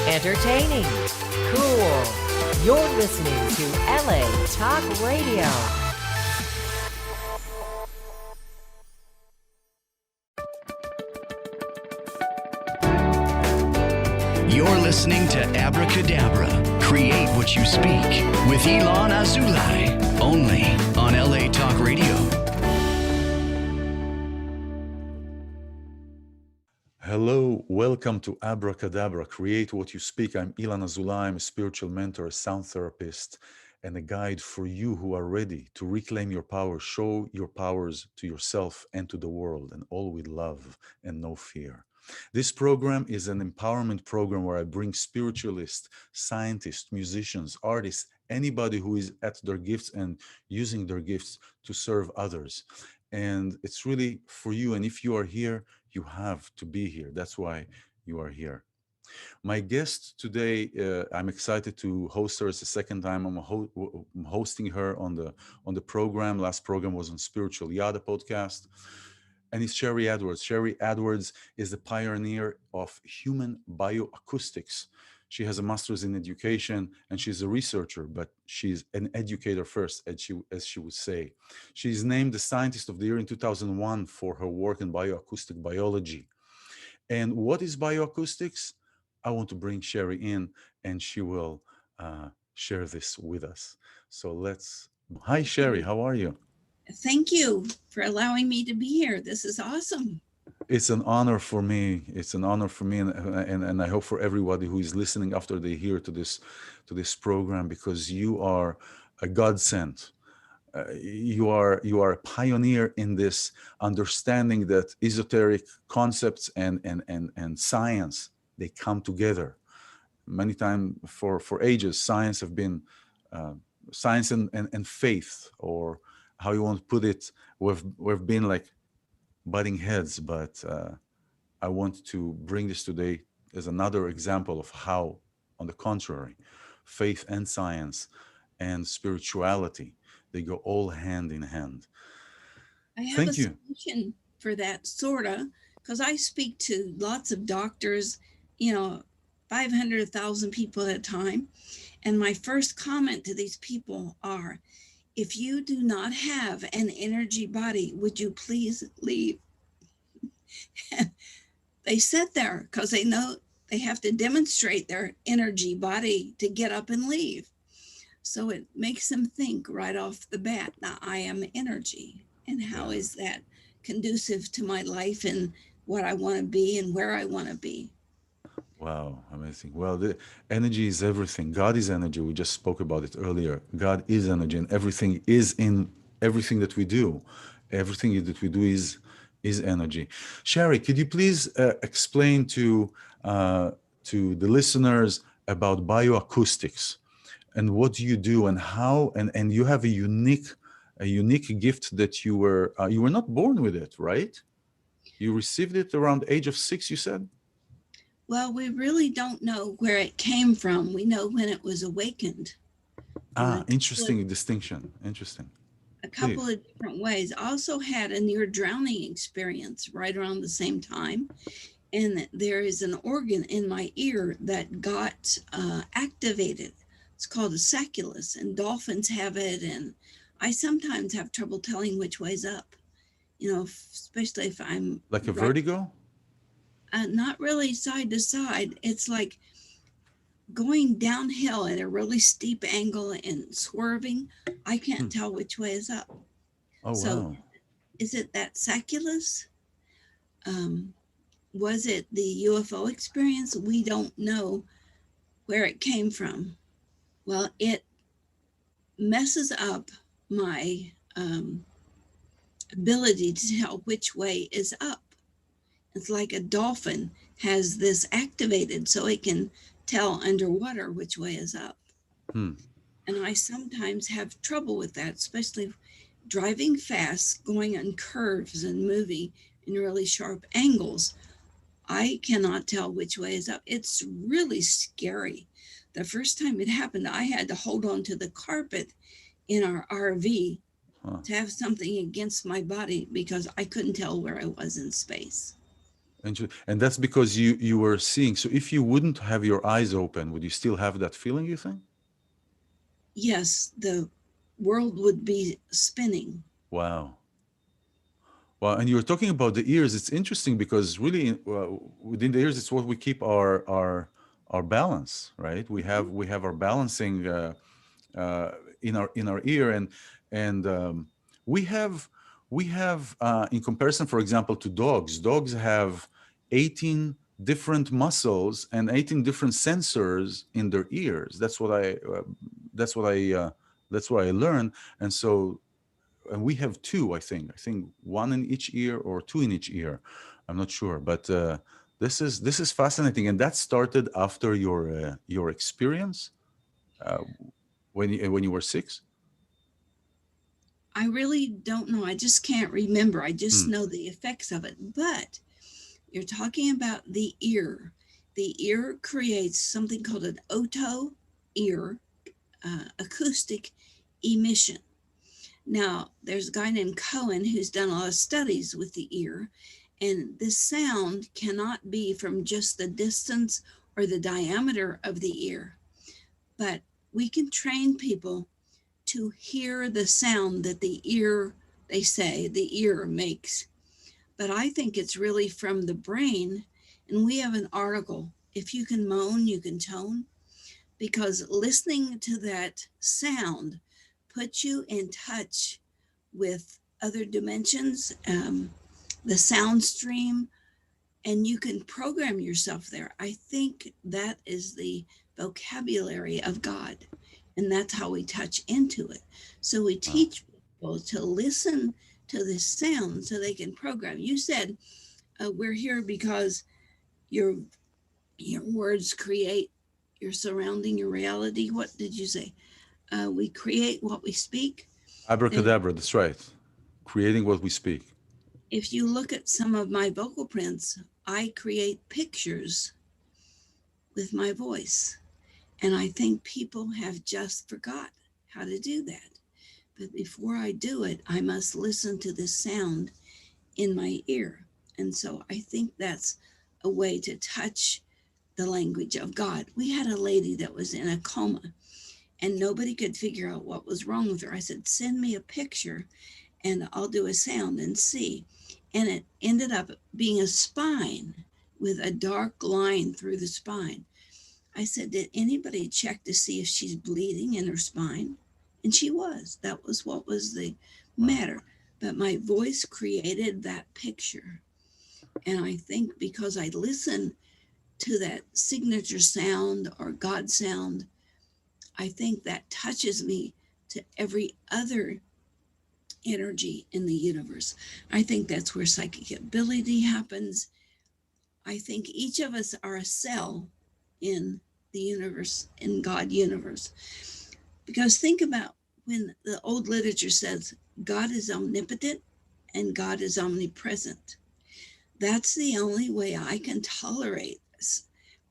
Entertaining. Cool. You're listening to LA Talk Radio. You're listening to Abracadabra, Create What You Speak, with iLan Azoulai, only on LA Talk Radio. Hello, welcome to Abracadabra, Create What You Speak. I'm iLan Azoulai. I'm a spiritual mentor, a sound therapist, and a guide for you who are ready to reclaim your power, show your powers to yourself and to the world, and all with love and no fear. This program is an empowerment program where I bring spiritualists, scientists, musicians, artists, anybody who is at their gifts and using their gifts to serve others. And it's really for you. And if you are here, you have to be here. That's why you are here. My guest today, I'm excited to host her. It's the second time I'm hosting her on the program. Last program was on Spiritual Yada podcast. And it's Sharry Edwards. Sharry Edwards is the pioneer of human bioacoustics. She has a master's in education and she's a researcher, but she's an educator first, as she would say. She's named the Scientist of the Year in 2001 for her work in bioacoustic biology. And what is bioacoustics? I want to bring Sharry in and she will share this with us. So hi Sharry, how are you? Thank you for allowing me to be here. This is awesome. It's an honor for me. It's an honor for me, and I hope for everybody who is listening after they hear to this program, because you are a godsend. You are a pioneer in this understanding that esoteric concepts and science, they come together. Many times for ages, science have been science and faith, or how you want to put it, we've been like butting heads, but I want to bring this today as another example of how, on the contrary, faith and science and spirituality, they go all hand in hand. I have a solution for that, sorta, because I speak to lots of doctors, 500,000 people at a time. And my first comment to these people are, if you do not have an energy body, would you please leave? They sit there because they know they have to demonstrate their energy body to get up and leave. So it makes them think right off the bat, now I am energy. And how is that conducive to my life and what I want to be and where I want to be? Wow, amazing. Well, the energy is everything. God is energy. We just spoke about it earlier. God is energy, and everything is in everything that we do. Everything that we do is energy. Sharry, could you please explain to the listeners about bioacoustics and what do you do and how? And you have a unique gift that you were not born with it, right? You received it around the age of 6, you said? Well, we really don't know where it came from. We know when it was awakened. Interesting distinction. Interesting. A couple of different ways. I also had a near drowning experience right around the same time. And there is an organ in my ear that got activated. It's called a sacculus, and dolphins have it. And I sometimes have trouble telling which way's up, especially if I'm... Like a vertigo? Not really side to side. It's like going downhill at a really steep angle and swerving. I can't tell which way is up. Oh, so wow. Is it that sacculus? Was it the UFO experience? We don't know where it came from. Well, it messes up my ability to tell which way is up. It's like a dolphin has this activated so it can tell underwater which way is up. And I sometimes have trouble with that, especially driving fast, going on curves and moving in really sharp angles. I cannot tell which way is up. It's really scary. The first time it happened, I had to hold on to the carpet in our RV to have something against my body because I couldn't tell where I was in space. And that's because you were seeing. So if you wouldn't have your eyes open, would you still have that feeling, you think? Yes, the world would be spinning. Wow. Well, and you're talking about the ears. It's interesting because really, within the ears, it's what we keep our balance, right? We have our balancing uh, in our ear, and we have in comparison, for example, to dogs. Dogs have 18 different muscles and 18 different sensors in their ears. That's what I learned, and so and we have two, I think one in each ear or two in each ear, I'm not sure, but this is fascinating. And that started after your experience, uh, when you were 6. I really don't know. I just can't remember. I just Hmm. know the effects of it. But you're talking about the ear. The ear creates something called an oto ear acoustic emission. Now, there's a guy named Cohen who's done a lot of studies with the ear, and this sound cannot be from just the distance or the diameter of the ear, but we can train people to hear the sound that the ear, they say, the ear makes. But I think it's really from the brain. And we have an article, if you can moan, you can tone, because listening to that sound puts you in touch with other dimensions, the sound stream, and you can program yourself there. I think that is the vocabulary of God, and that's how we touch into it. So we Wow. teach people to listen to this sound so they can program. You said we're here because your your words create your surrounding, your reality. What did you say? We create what we speak. Then, Abracadabra, that's right. Creating what we speak. if you look at some of my vocal prints, I create pictures with my voice. And I think people have just forgot how to do that. But before I do it, I must listen to the sound in my ear. And so I think that's a way to touch the language of God. We had a lady that was in a coma and nobody could figure out what was wrong with her. I said, send me a picture and I'll do a sound and see. And it ended up being a spine with a dark line through the spine. I said, did anybody check to see if she's bleeding in her spine? And she was. That was what was the Wow. matter. But my voice created that picture. And I think because I listen to that signature sound or God sound, I think that touches me to every other energy in the universe. I think that's where psychic ability happens. I think each of us are a cell in the universe, in God universe. Because think about when the old literature says God is omnipotent and God is omnipresent. That's the only way I can tolerate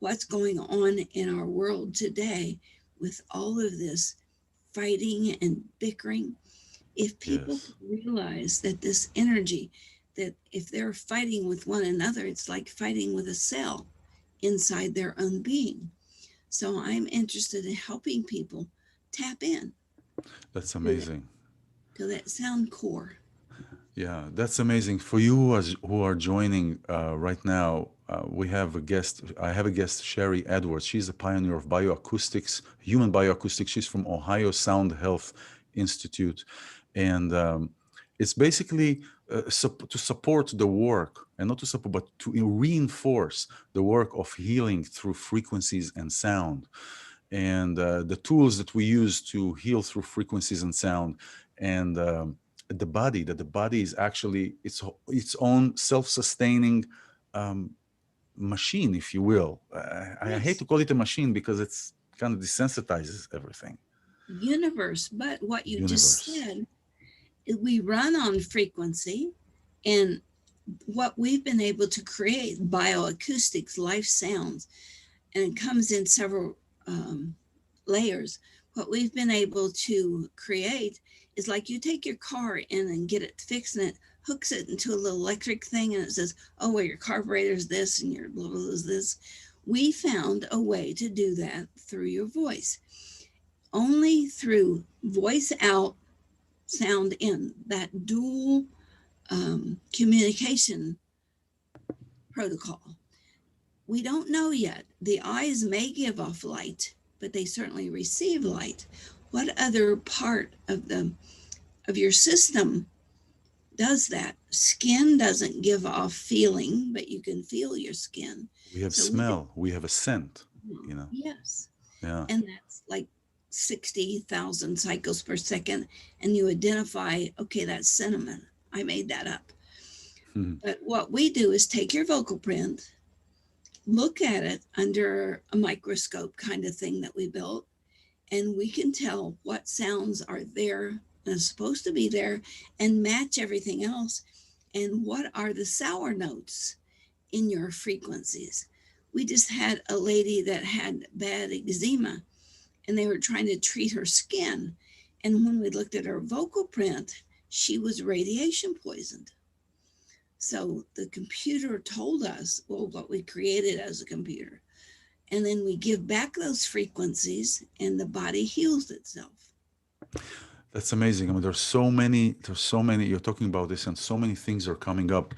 what's going on in our world today with all of this fighting and bickering. If people Yes. realize that this energy, that if they're fighting with one another, it's like fighting with a cell inside their own being. So I'm interested in helping people tap in That's to that, amazing. to that sound core. Yeah, that's amazing. For you who are joining right now, we have a guest. I have a guest, Sharry Edwards. She's a pioneer of bioacoustics, human bioacoustics. She's from Ohio Sound Health Institute, and it's basically to support the work, and not to support, but to reinforce the work of healing through frequencies and sound, and the tools that we use to heal through frequencies and sound, and the body is actually its own self-sustaining um, machine, if you will. I hate Yes, to call it a machine because it's kind of desensitizes everything. universe. But what you just Universe. said, we run on frequency, and what we've been able to create bioacoustics, life sounds, and it comes in several layers. What we've been able to create is like you take your car in and get it fixed, and it hooks it into a little electric thing and it says, oh, well, your carburetor is this and your blah, blah, blah is this. We found a way to do that through your voice. Only through voice out, sound in, that dual communication protocol. We don't know yet. The eyes may give off light, but they certainly receive light. What other part of your system does that? Skin doesn't give off feeling, but you can feel your skin. We have smell. We have a scent, you know. Yes. Yeah. And that's like 60,000 cycles per second. And you identify, okay, that's cinnamon. I made that up. But what we do is take your vocal print, look at it under a microscope kind of thing that we built, and we can tell what sounds are there and are supposed to be there and match everything else. And what are the sour notes in your frequencies? We just had a lady that had bad eczema and they were trying to treat her skin. And when we looked at her vocal print, she was radiation poisoned. So the computer told us, well, what we created as a computer. And then we give back those frequencies and the body heals itself. That's amazing. I mean, there's so many, you're talking about this and so many things are coming up.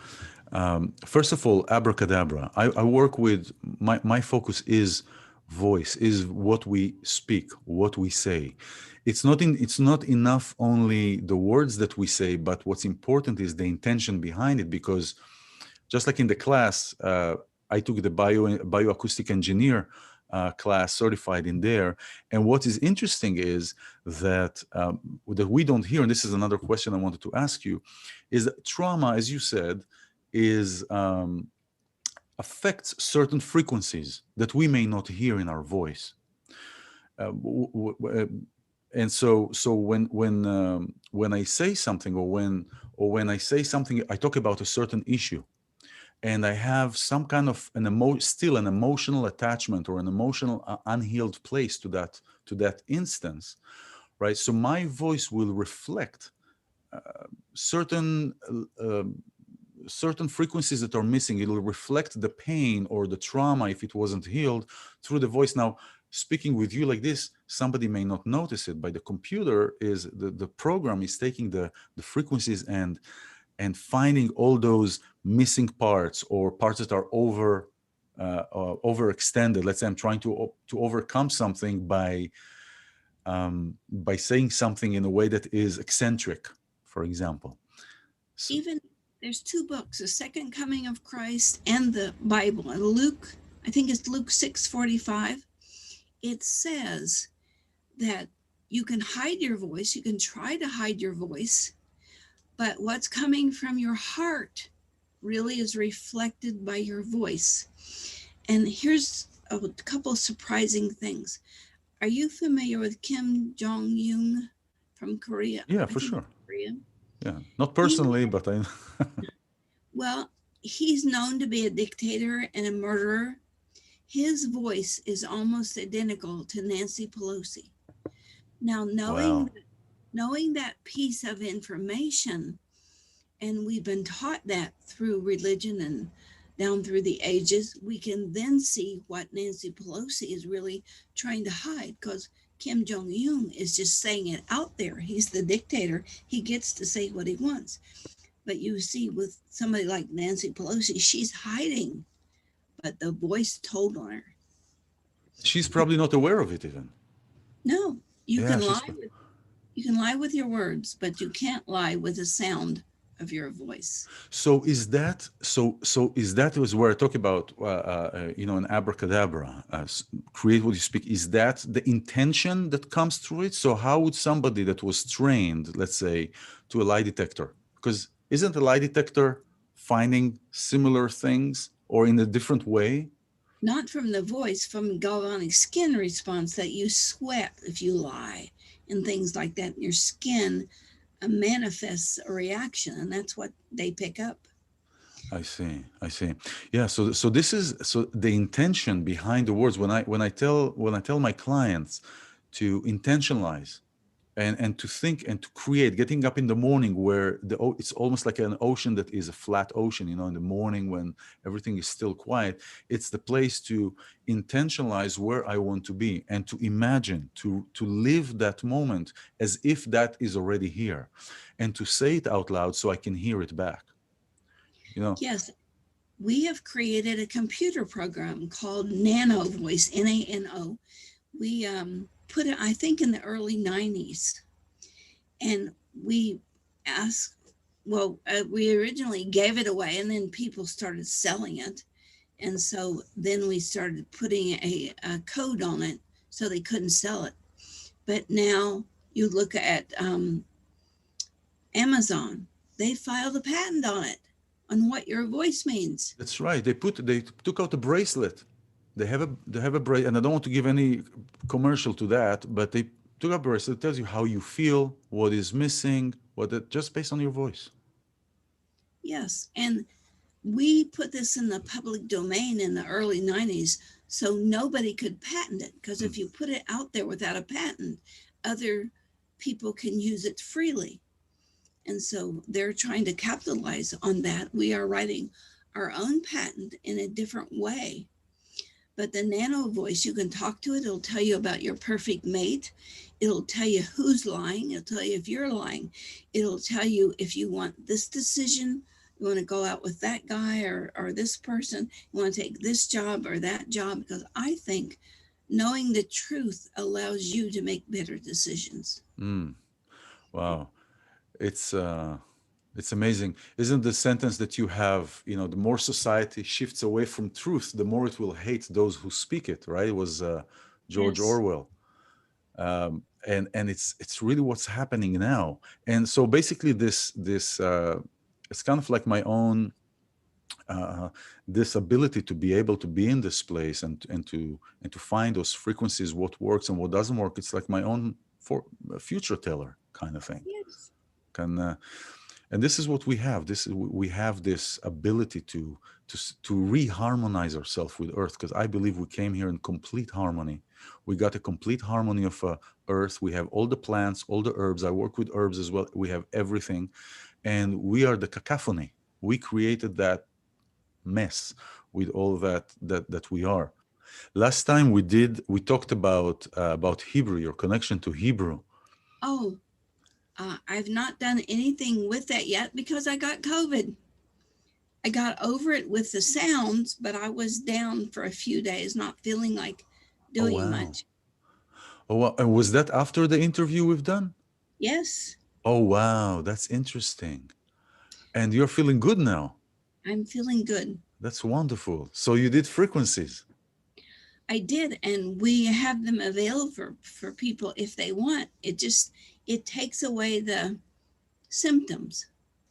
First of all, Abracadabra. I work with, my focus is voice, is what we speak, what we say. It's not enough only the words that we say, but what's important is the intention behind it. Because just like in the class, I took the bioacoustic engineer class, certified in there. And what is interesting is that that we don't hear, and this is another question I wanted to ask you, is that trauma, as you said, is affects certain frequencies that we may not hear in our voice. And so when I say something, or when I say something, I talk about a certain issue, and I have some kind of still an emotional attachment or an emotional unhealed place to that instance, right? So my voice will reflect certain frequencies that are missing. It will reflect the pain or the trauma, if it wasn't healed, through the voice. Now, speaking with you like this, somebody may not notice it, but the computer is the program is taking the frequencies and finding all those missing parts, or parts that are overextended. Let's say I'm trying to overcome something by saying something in a way that is eccentric, for example. So, even there's two books, the Second Coming of Christ and the Bible. And Luke, I think it's Luke 6:45. It says that you can hide your voice. You can try to hide your voice, but what's coming from your heart really is reflected by your voice. And here's a couple surprising things. Are you familiar with Kim Jong-un from Korea? Yeah, for sure. Korea. Yeah, not personally, but I. Well, he's known to be a dictator and a murderer. His voice is almost identical to Nancy Pelosi. Now, knowing that piece of information, and we've been taught that through religion and down through the ages, we can then see what Nancy Pelosi is really trying to hide, because Kim Jong-un is just saying it out there. He's the dictator. He gets to say what he wants. But you see with somebody like Nancy Pelosi, she's hiding, but the voice told on her. She's probably not aware of it even. No, you can lie with your words, but you can't lie with the sound of your voice. So is that was where I talk about an abracadabra, create what you speak. Is that the intention that comes through it? So how would somebody that was trained, let's say, to a lie detector, because isn't a lie detector finding similar things or in a different way? Not from the voice, from galvanic skin response, that you sweat if you lie and things like that. Your skin manifests a reaction, and that's what they pick up. I see. Yeah. So this is the intention behind the words. When I tell my clients to intentionalize, and to think and to create, getting up in the morning where it's almost like an ocean that is a flat ocean, in the morning when everything is still quiet. It's the place to intentionalize where I want to be and to imagine, to live that moment as if that is already here, and to say it out loud so I can hear it back. Yes, we have created a computer program called Nano Voice, Nano. We put it, I think, in the early 90s. And we we originally gave it away, and then people started selling it. And so then we started putting a code on it so they couldn't sell it. But now you look at Amazon, they filed a patent on it, on what your voice means. That's right. They took out a bracelet. They have a bracelet, and I don't want to give any commercial to that, but they took out a bracelet. It tells you how you feel, what is missing, just based on your voice. Yes, and we put this in the public domain in the early 90s, so nobody could patent it, because if you put it out there without a patent, other people can use it freely. And so they're trying to capitalize on that. We are writing our own patent in a different way. But the Nano Voice, you can talk to it. It'll tell you about your perfect mate. It'll tell you who's lying. It'll tell you if you're lying. It'll tell you if you want this decision, you want to go out with that guy or this person, you want to take this job or that job. Because I think knowing the truth allows you to make better decisions. Wow. It's amazing. Isn't the sentence that you have, the more society shifts away from truth, the more it will hate those who speak it, right? It was George Orwell. And it's really what's happening now. And so basically this it's kind of like my own this ability to be able to be in this place and to find those frequencies, what works and what doesn't work. It's like my own future teller kind of thing. Yes. And this is what we have. We have this ability to reharmonize ourselves with Earth, because I believe we came here in complete harmony. We got a complete harmony of Earth. We have all the plants, all the herbs. I work with herbs as well. We have everything, and we are the cacophony. We created that mess with all that we are. Last time we talked about Hebrew, your connection to Hebrew. Oh. I've not done anything with that yet because I got COVID. I got over it with the sounds, but I was down for a few days, not feeling like doing much. Oh, wow. And was that after the interview we've done? Yes. Oh, wow. That's interesting. And you're feeling good now? I'm feeling good. That's wonderful. So you did frequencies? I did, and we have them available for people if they want. It takes away the symptoms.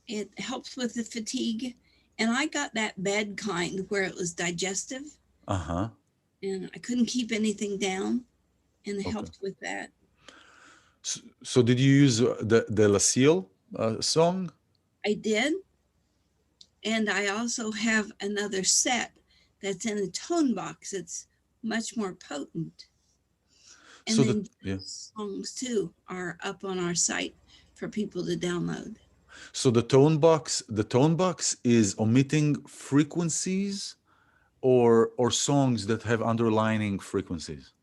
It helps with the fatigue. And I got that bad kind where it was digestive. Uh-huh. And I couldn't keep anything down. And it helped with that. So did you use the Lucille song? I did. And I also have another set that's in a tone box. It's much more potent. And then songs too are up on our site for people to download. So the tone box is omitting frequencies or songs that have underlining frequencies?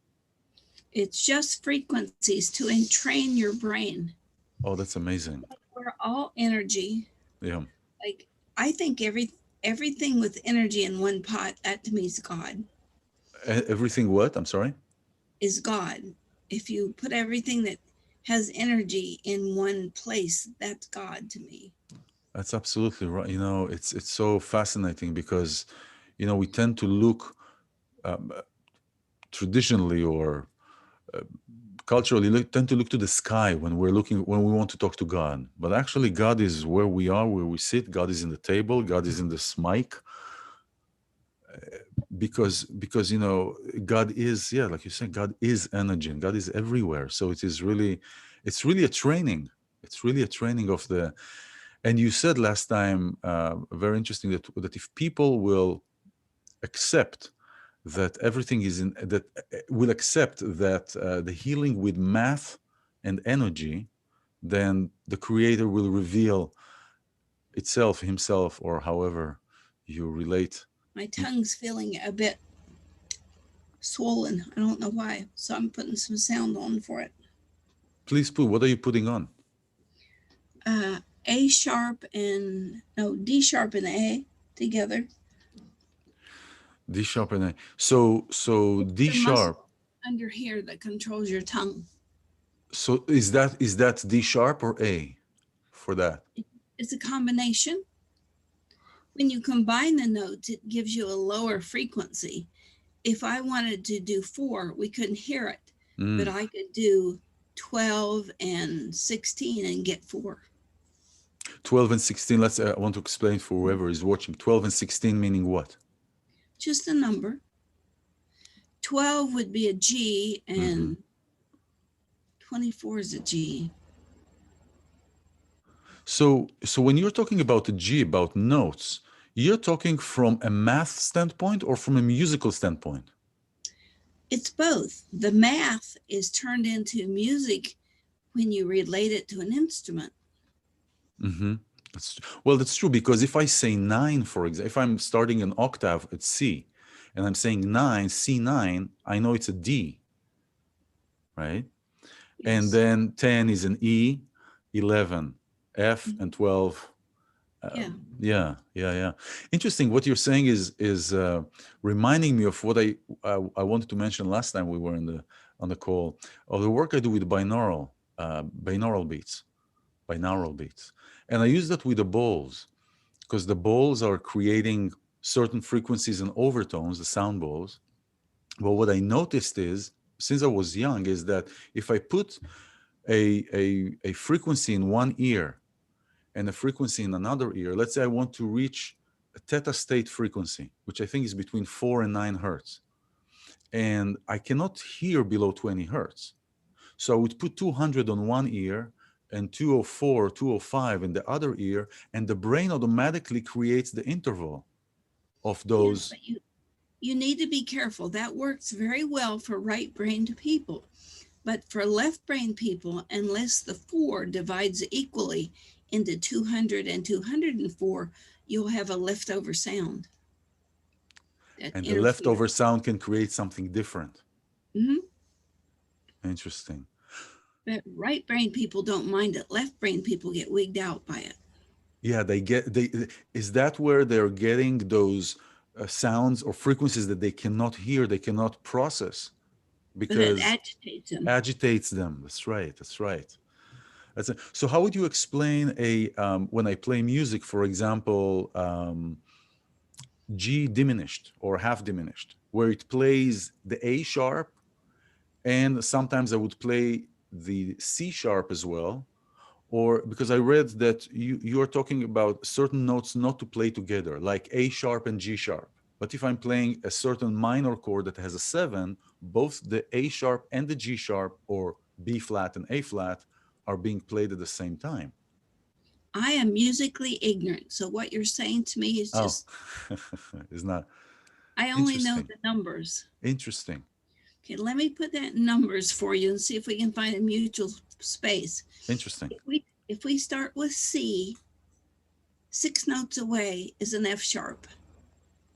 It's just frequencies to entrain your brain. Oh, that's amazing. We're all energy. Yeah. Like, I think everything with energy in one pot, that to me is God. Everything what? I'm sorry? Is God. If you put everything that has energy in one place, that's God to me. That's absolutely right. It's so fascinating because, we tend to look traditionally or culturally tend to look to the sky when we want to talk to God. But actually, God is where we are, where we sit. God is in the table. God is in this mic. Because God is, like you said, God is energy and God is everywhere. So it's really a training. It's really a training of the. And you said last time, very interesting, that if people will accept that everything is will accept that the healing with math and energy, then the creator will reveal itself, himself, or however you relate. My tongue's feeling a bit swollen. I don't know why. So I'm putting some sound on for it. Please put, what are you putting on? D sharp and A together. D sharp and A. So It's D the sharp. muscle under here that controls your tongue. So is that D sharp or A for that? It's a combination. When you combine the notes, it gives you a lower frequency. If I wanted to do 4, we couldn't hear it, but I could do 12 and 16 and get 4. 12 and 16, I want to explain for whoever is watching. 12 and 16 meaning what? Just a number. 12 would be a G and 24 is a G. So when you're talking about a G, about notes, you're talking from a math standpoint or from a musical standpoint? It's both. The math is turned into music when you relate it to an instrument. That's true, because if I say 9, for example, if I'm starting an octave at C and I'm saying 9, C9, I know it's a D, right? Yes. And then 10 is an E, 11, F, and 12. Yeah. Interesting. What you're saying is reminding me of what I wanted to mention last time we were on the call, of the work I do with binaural beats. And I use that with the bowls, because the bowls are creating certain frequencies and overtones, the sound bowls. But what I noticed is, since I was young, is that if I put a frequency in one ear and a frequency in another ear, let's say I want to reach a theta state frequency, which I think is between 4 and 9 hertz, and I cannot hear below 20 hertz. So I would put 200 on one ear and 204, 205 in the other ear, and the brain automatically creates the interval of those. Yes, but you need to be careful. That works very well for right-brained people. But for left-brained people, unless the 4 divides equally into 200 and 204, you'll have a leftover sound. And the leftover sound can create something different. Interesting. But right-brained people don't mind it. Left-brained people get wigged out by it. Yeah, is that where they're getting those sounds or frequencies that they cannot hear, they cannot process? Because it agitates them. That's right. So how would you explain when I play music, for example, G diminished or half diminished, where it plays the A sharp, and sometimes I would play the C sharp as well, or because I read that you are talking about certain notes not to play together, like A sharp and G sharp. But if I'm playing a certain minor chord that has a 7, both the A sharp and the G sharp, or B flat and A flat, are being played at the same time. I am musically ignorant. So what you're saying to me is just... It's not... I only know the numbers. Interesting. Okay, let me put that in numbers for you and see if we can find a mutual space. Interesting. If we start with C, 6 notes away is an F sharp.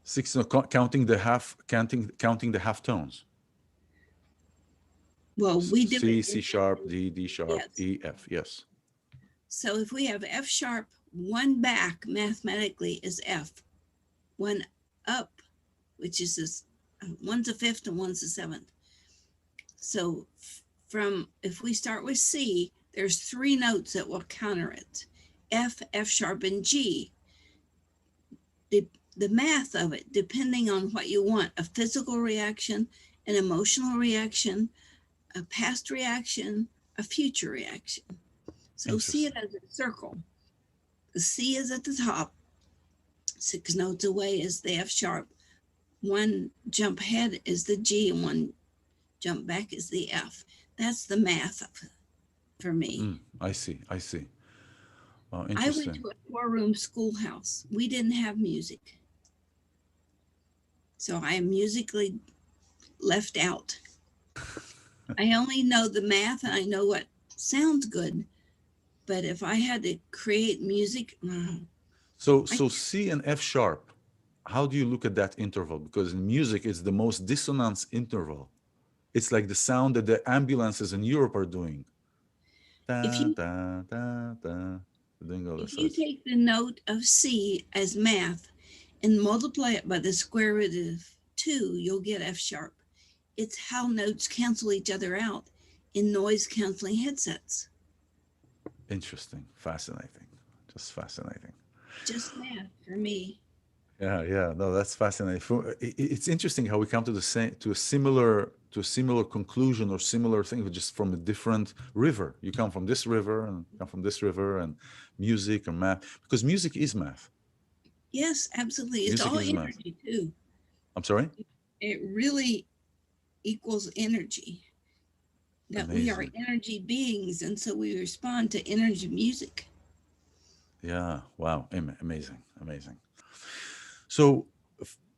6, counting the half tones. Well, we do C sharp, D sharp, yes. E, F, yes. So if we have F sharp, 1 back mathematically is F. 1 up, which is this, 1's a 5th and 1's a 7th. So if we start with C, there's 3 notes that will counter it. F, F sharp, and G. The math of it, depending on what you want, a physical reaction, an emotional reaction, a past reaction, a future reaction. So see it as a circle. The C is at the top. 6 notes away is the F sharp. 1 jump ahead is the G, and 1 jump back is the F. That's the math for me. I see. Interesting. I went to a 4-room schoolhouse. We didn't have music. So I am musically left out. I only know the math, and I know what sounds good. But if I had to create music, So C and F sharp, how do you look at that interval? Because in music, it's the most dissonance interval. It's like the sound that the ambulances in Europe are doing. if Da, you da, da, da. Doing all this. if you take the note of C as math and multiply it by the square root of 2, you'll get F sharp. It's how notes cancel each other out in noise canceling headsets. Interesting. Fascinating. Just fascinating. Just math for me. Yeah. No, that's fascinating. It's interesting how we come to the same, to a similar conclusion or similar thing, but just from a different river. You come from this river and come from this river, and music and math, because music is math. Yes, absolutely. It's Music all is math. energy too. I'm sorry? It really equals energy. That we are Amazing. energy beings, and so we respond to energy music. Yeah. Wow. Amazing. Amazing. So,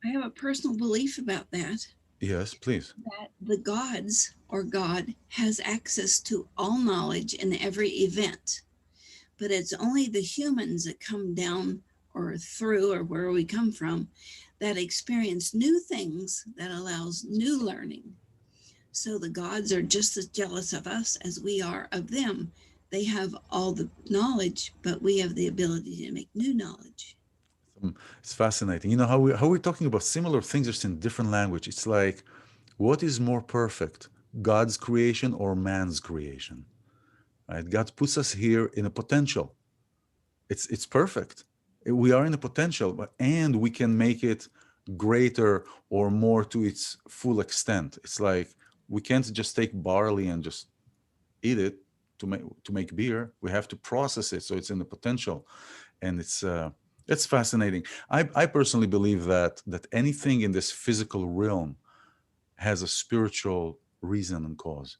I have a personal belief about that. yes, please. That the gods or God has access to all knowledge in every event, but it's only the humans that come down or through or where we come from that experience new things that allows new learning. So the gods are just as jealous of us as we are of them. They have all the knowledge, but we have the ability to make new knowledge. It's fascinating. You know how we're talking about similar things just in different language. It's like, what is more perfect, God's creation or man's creation? Right? God puts us here in a potential. It's perfect. We are in a potential, and we can make it greater or more to its full extent. It's like we can't just take barley and just eat it to make beer. We have to process it so it's in the potential, and it's fascinating. I personally believe that anything in this physical realm has a spiritual reason and cause.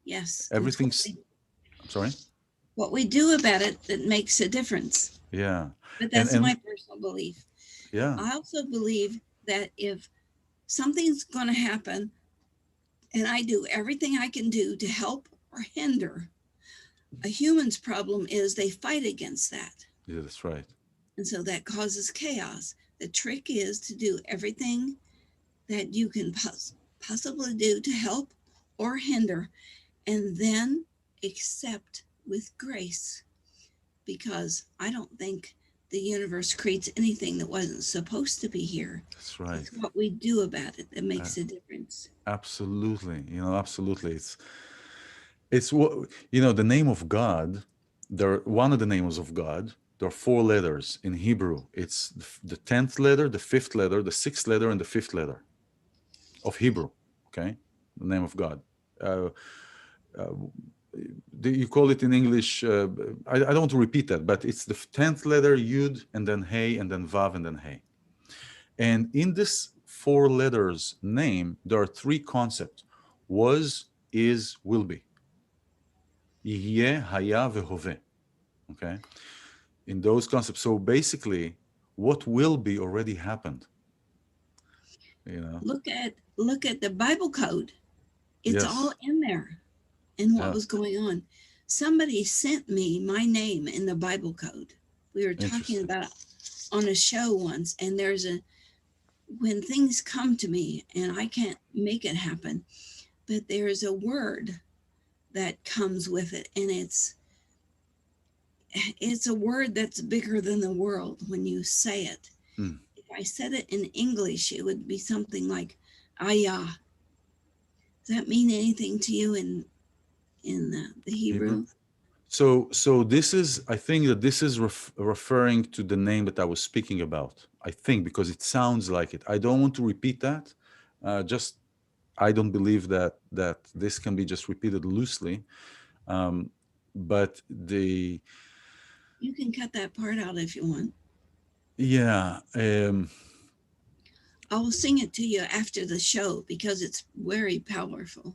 Yes, and it's Everything's. I'm sorry. what we do about it that makes a difference. Yeah, But and that's my personal belief. yeah, I also believe that if something's going to happen and I do everything I can do to help or hinder, a human's problem is they fight against that. yeah, that's right. And so that causes chaos. The trick is to do everything that you can possibly do to help or hinder, and then accept with grace. Because I don't think the universe creates anything that wasn't supposed to be here. That's right. It's what we do about it that makes a difference. Absolutely. Absolutely. It's what the name of God. One of the names of God. There are four letters in Hebrew. It's the 10th letter, the 5th letter, the 6th letter, and the 5th letter of Hebrew. Okay, the name of God. Uh, uh, you call it in English. I don't want to repeat that, but it's the 10th letter, Yud, and then Hey, and then Vav, and then Hey. And in this four letters name, there are three concepts: was, is, will be. Yeh, haya, vehoveh. Okay, in those concepts. So basically, what will be already happened. Look at the Bible code. It's Yes. all in there and what Yeah. was going on. Somebody sent me my name in the Bible code. We were talking Interesting. about it on a show once, and when things come to me and I can't make it happen, but there's a word that comes with it, and it's a word that's bigger than the world when you say it. Mm. If I said it in English, it would be something like ayah. Does that mean anything to you in the Hebrew? So this is, I think that this is referring to the name that I was speaking about. I think because it sounds like it. I don't want to repeat that. Just I don't believe that this can be just repeated loosely. But You can cut that part out if you want. yeah. I will sing it to you after the show because it's very powerful.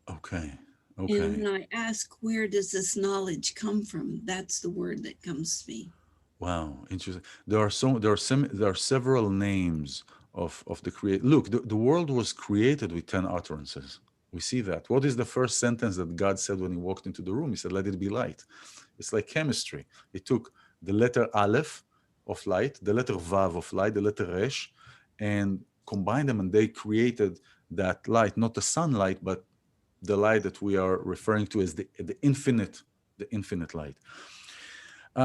Okay. And when I ask, where does this knowledge come from? That's the word that comes to me. Wow, interesting. There are several names of the create. Look, the world was created with 10 utterances. We see that. What is the first sentence that God said when he walked into the room? He said, let it be light. It's like chemistry. He took the letter Aleph of light, the letter Vav of light, the letter Resh, and combined them, and they created that light, not the sunlight, but the light that we are referring to as the infinite light.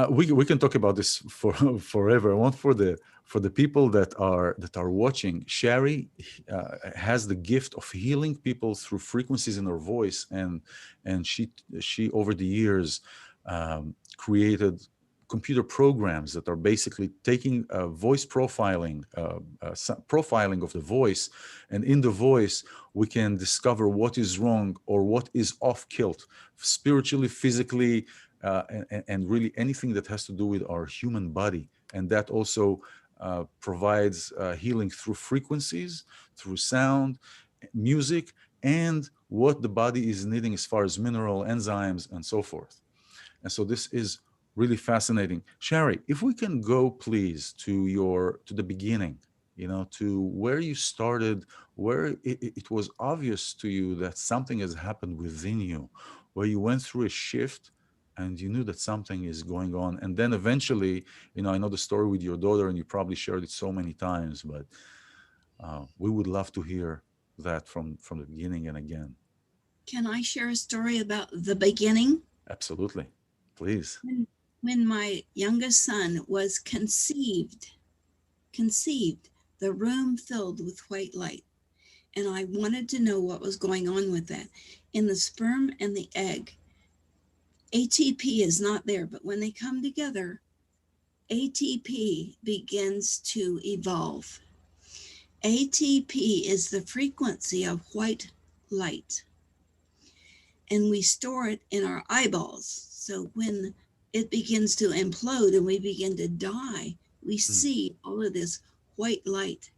We can talk about this for forever. I want for the people that are watching. Sharry has the gift of healing people through frequencies in her voice, and she over the years created computer programs that are basically taking voice profiling, profiling of the voice, and in the voice we can discover what is wrong or what is off kilt, spiritually, physically, and really anything that has to do with our human body. And that also provides healing through frequencies, through sound, music, and what the body is needing as far as mineral, enzymes, and so forth. And so this is really fascinating. Sharry, if we can go please to the beginning, to where you started, where it was obvious to you that something has happened within you, where you went through a shift and you knew that something is going on. And then eventually, I know the story with your daughter and you probably shared it so many times, but we would love to hear that from the beginning and again. Can I share a story about the beginning? Absolutely. Please. When my youngest son was conceived, the room filled with white light. And I wanted to know what was going on with that. In the sperm and the egg, ATP is not there, but when they come together, ATP begins to evolve. ATP is the frequency of white light, and we store it in our eyeballs. So when it begins to implode and we begin to die, we see all of this white light.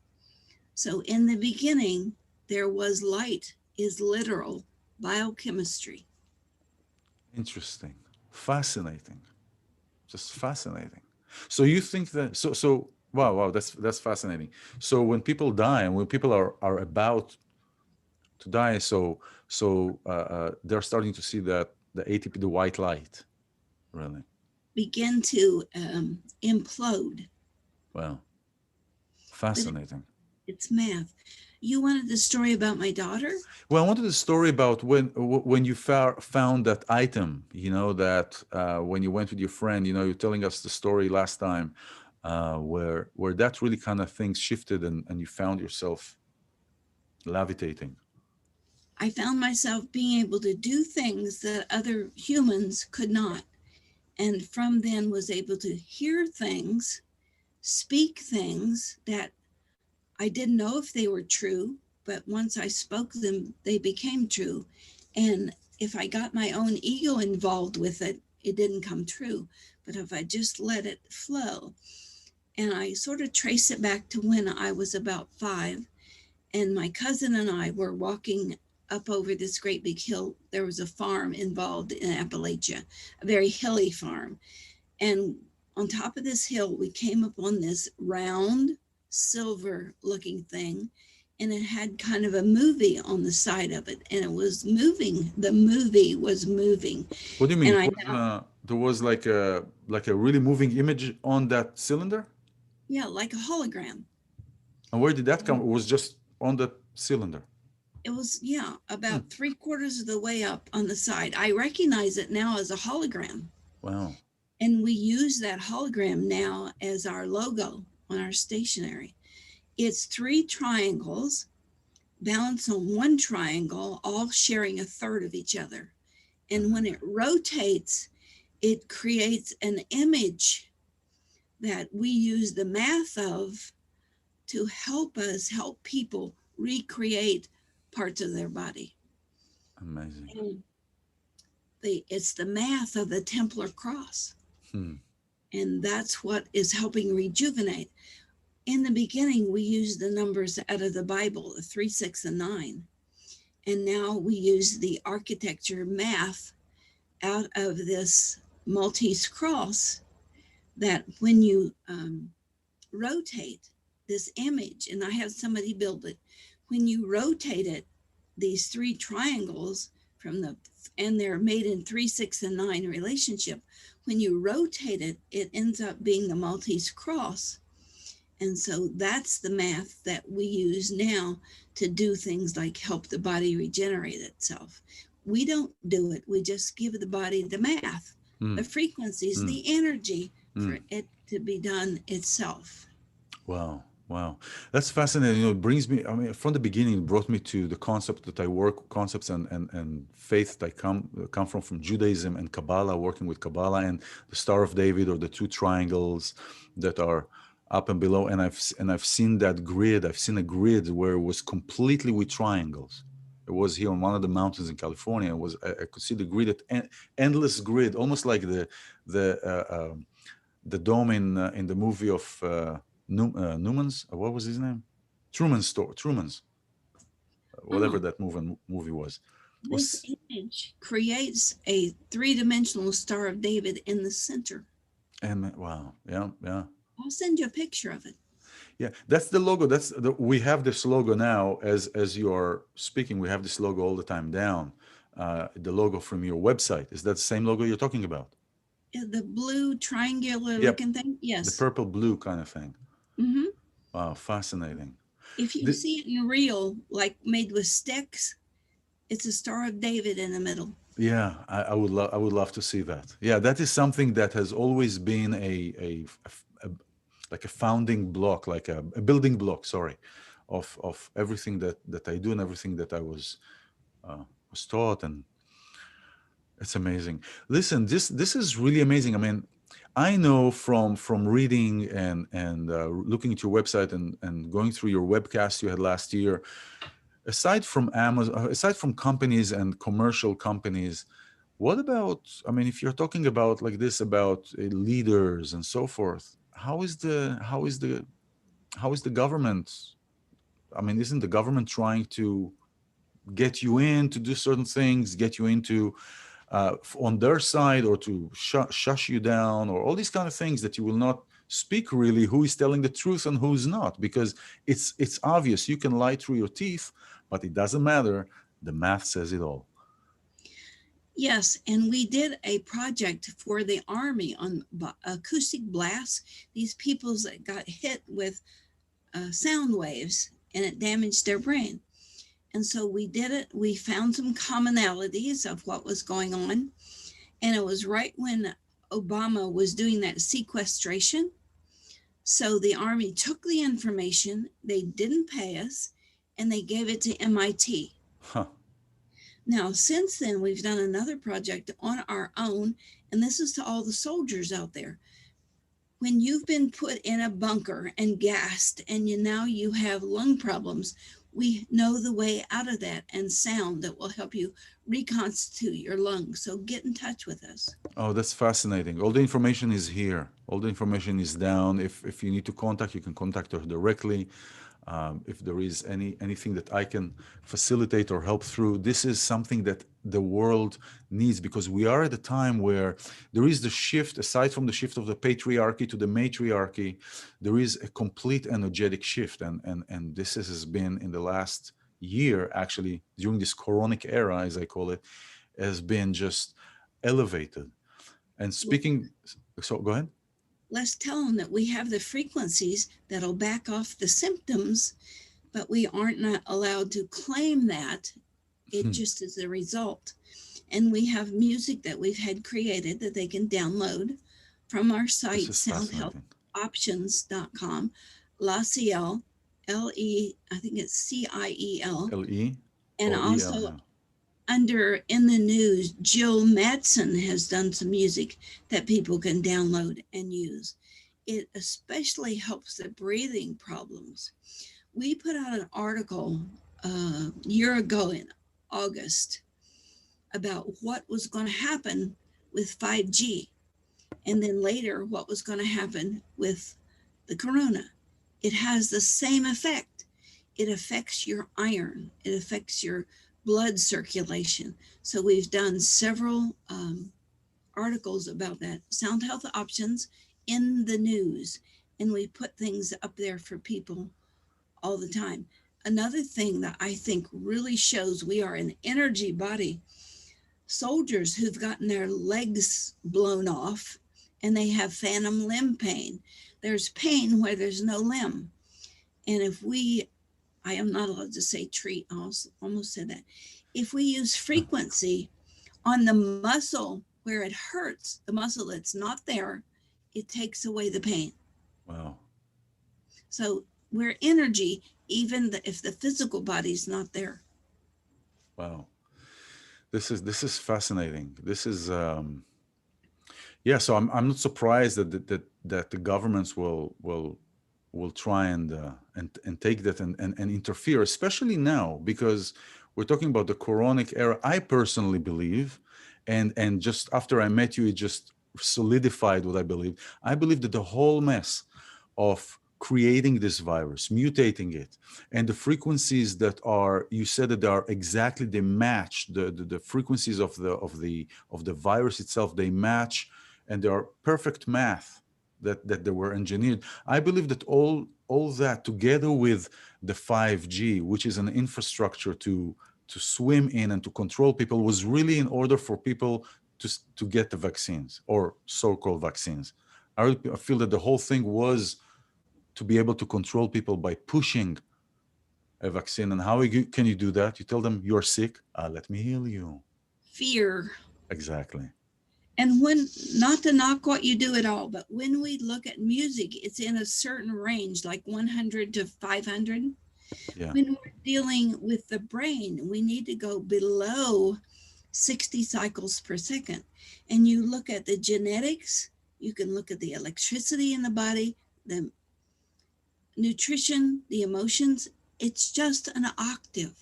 So in the beginning, there was light, is literal biochemistry. Interesting. Fascinating. Just fascinating. So you think that, so wow, that's fascinating. So when people die and when people are about to die, so they're starting to see that the ATP, the white light, really begin to implode. Wow. Fascinating. It's math. You wanted the story about my daughter? Well, I wanted the story about when you found that item, that when you went with your friend, you're telling us the story last time, where that really kind of things shifted and you found yourself levitating. I found myself being able to do things that other humans could not. And from then was able to hear things, speak things that I didn't know if they were true, but once I spoke them, they became true. And if I got my own ego involved with it, it didn't come true. But if I just let it flow, and I sort of trace it back to when I was about 5, and my cousin and I were walking up over this great big hill. There was a farm involved in Appalachia, a very hilly farm. And on top of this hill, we came upon this round, silver looking thing, and it had kind of a movie on the side of it, and it was moving. The movie was moving. What do you mean? There was like a really moving image on that cylinder? Yeah, like a hologram. And where did that come? It was just on the cylinder. It was, yeah, about 3/4 of the way up on the side. I recognize it now as a hologram. Wow. And we use that hologram now as our logo on our stationery. It's 3 triangles balanced on one triangle, all sharing a third of each other. And when it rotates, it creates an image that we use the math of to help people recreate parts of their body. Amazing. And it's the math of the Templar cross. And that's what is helping rejuvenate. In the beginning, we used the numbers out of the Bible, 3, 6, and 9. And now we use the architecture math out of this Maltese cross, that when you rotate this image, and I have somebody build it, when you rotate it, these three triangles and they're made in 3, 6, and 9 relationship. When you rotate it, it ends up being the Maltese cross. And so that's the math that we use now to do things like help the body regenerate itself. We don't do it. We just give the body the math, the frequencies, the energy for it to be done itself. Wow. Wow. That's fascinating. It brings me, I mean, from the beginning, it brought me to the concept that I work, concepts and faith that I come from Judaism and Kabbalah, working with Kabbalah and the Star of David, or the two triangles that are up and below. And I've seen that grid. I've seen a grid where it was completely with triangles. It was here on one of the mountains in California. I could see the grid, endless grid, almost like the dome in the movie of Newman's, what was his name? Truman's, whatever that movie was. This image creates a 3-dimensional Star of David in the center. And wow, yeah. I'll send you a picture of it. Yeah, that's the logo. We have this logo now as you are speaking. We have this logo all the time down. The logo from your website. Is that the same logo you're talking about? Yeah, the blue triangular looking thing? Yes. The purple blue kind of thing. Mm-hmm. Wow, fascinating. If you see it in real, like made with sticks, it's a Star of David in the middle. Yeah, I would love to see that. Yeah, that is something that has always been like a founding block, like a building block, of everything that I do and everything that I was taught, and it's amazing. Listen, this is really amazing. I mean, I know from reading and looking at your website and going through your webcast you had last year, aside from Amazon, aside from companies and commercial companies, what about, I mean, if you're talking about like this, about leaders and so forth, how is the government? I mean, isn't the government trying to get you in to do certain things, get you into on their side, or to shush you down, or all these kind of things that you will not speak really who is telling the truth and who's not? Because it's obvious you can lie through your teeth, but it doesn't matter. The math says it all. Yes, and we did a project for the Army on acoustic blasts. These people that got hit with sound waves and it damaged their brain. And so we did it. We found some commonalities of what was going on. And it was right when Obama was doing that sequestration. So the Army took the information, they didn't pay us, and they gave it to MIT. Huh. Now, since then, we've done another project on our own, and this is to all the soldiers out there. When you've been put in a bunker and gassed, and now you have lung problems, we know the way out of that and sound that will help you reconstitute your lungs. So get in touch with us. Oh, that's fascinating. All the information is here. All the information is down. If you need to contact, you can contact her directly. If there is anything that I can facilitate or help through, this is something that the world needs, because we are at a time where there is the shift, aside from the shift of the patriarchy to the matriarchy, there is a complete energetic shift. And this has been in the last year, actually, during this coronic era, as I call it, has been just elevated. And speaking, so go ahead. Let's tell them that we have the frequencies that'll back off the symptoms, but we aren't not allowed to claim that. It just is a result. And we have music that we've had created that they can download from our site, soundhealthoptions.com, LaCiel, L-E, I think it's C-I-E-L. L-E? And also under In the News, Jill Madsen has done some music that people can download and use. It especially helps the breathing problems. We put out an article a year ago in August about what was going to happen with 5G, and then later what was going to happen with the corona. It has the same effect. It affects your iron. It affects your blood circulation. So we've done several articles about that. Sound Health Options in the News. And we put things up there for people all the time. another thing that I think really shows we are an energy body, soldiers who've gotten their legs blown off and they have phantom limb pain. There's pain where there's no limb. And if we, I am not allowed to say treat, I almost said that. If we use frequency on the muscle where it hurts, the muscle that's not there, it takes away the pain. Wow. So we're energy, even if the physical body's not there. Wow. This is fascinating. This is yeah. So I'm not surprised that the governments will try and take that and interfere, especially now, because we're talking about the coronic era. I personally believe, and just after I met you, it just solidified what I believe. I believe that the whole mess of creating this virus, mutating it, and the frequencies that are, you said that they are exactly, they match the frequencies of the virus itself, they match, and they are perfect math that they were engineered. I believe that all that, together with the 5G, which is an infrastructure to swim in and to control people, was really in order for people to get the vaccines, or so-called vaccines. I feel that the whole thing was to be able to control people by pushing a vaccine. And how can you do that? You tell them you're sick. Let me heal you. Fear. Exactly. And when, not to knock what you do at all, but when we look at music, it's in a certain range, like 100 to 500. Yeah. When we're dealing with the brain, we need to go below 60 cycles per second. And you look at the genetics, you can look at the electricity in the body, the nutrition, the emotions. It's just an octave.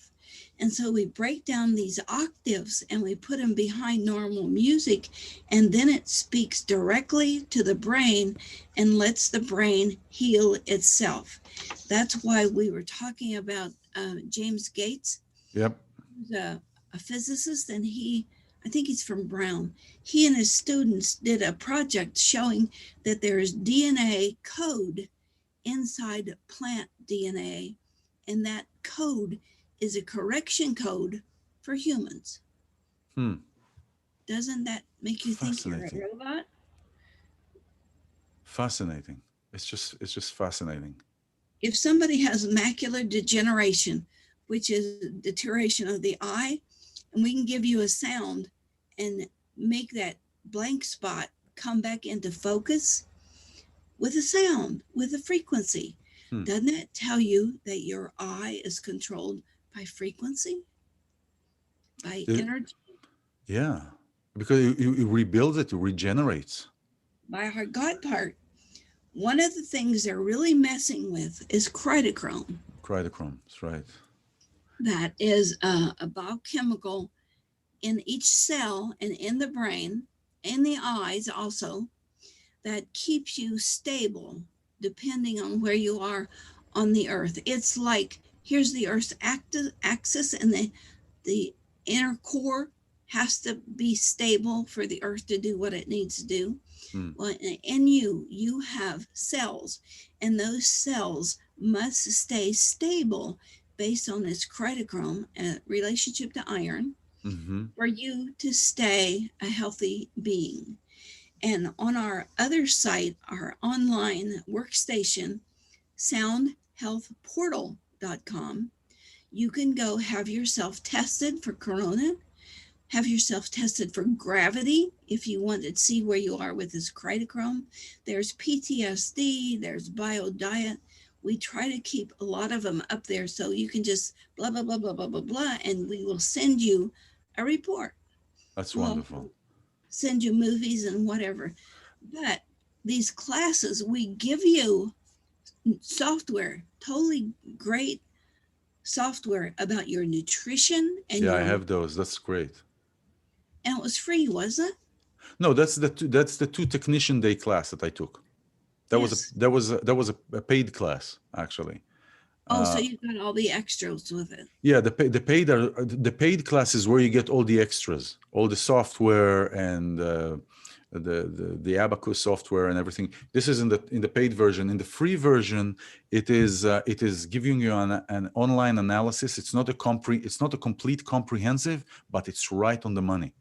And so we break down these octaves and we put them behind normal music, and then it speaks directly to the brain and lets the brain heal itself. That's why we were talking about James Gates. Yep. He's a physicist, and I think he's from Brown. He and his students did a project showing that there is DNA code inside plant DNA, and that code is a correction code for humans. Doesn't that make you think you're a robot? Fascinating. It's just fascinating. If somebody has macular degeneration, which is deterioration of the eye, and we can give you a sound and make that blank spot come back into focus with a sound, with a frequency. Doesn't that tell you that your eye is controlled by frequency, by energy? Yeah, because it rebuilds it, it regenerates. By our God part. One of the things they're really messing with is critochrome. Critochrome, that's right. That is a biochemical in each cell and in the brain, in the eyes also, that keeps you stable depending on where you are on the earth. It's like, here's the earth's axis, and the inner core has to be stable for the earth to do what it needs to do. Well, in you have cells, and those cells must stay stable based on this critochrome relationship to iron, for you to stay a healthy being. And on our other site, our online workstation, soundhealthportal.com, you can go have yourself tested for corona, have yourself tested for gravity if you want to see where you are with this critochrome. There's PTSD, there's biodiet. We try to keep a lot of them up there so you can just blah, blah, blah, blah, blah, blah, blah, and we will send you a report. That's wonderful. Send you movies and whatever. But these classes, we give you software, totally great software about your nutrition. And I have those. That's great. And it was free, wasn't it? No, that's the two technician day class that I took. That was a paid class, actually. So you got all the extras with it. Yeah, the paid class is where you get all the extras, all the software, and the Abacus software and everything. This is in the paid version. In the free version, it is giving you an online analysis. It's not a complete comprehensive, but it's right on the money.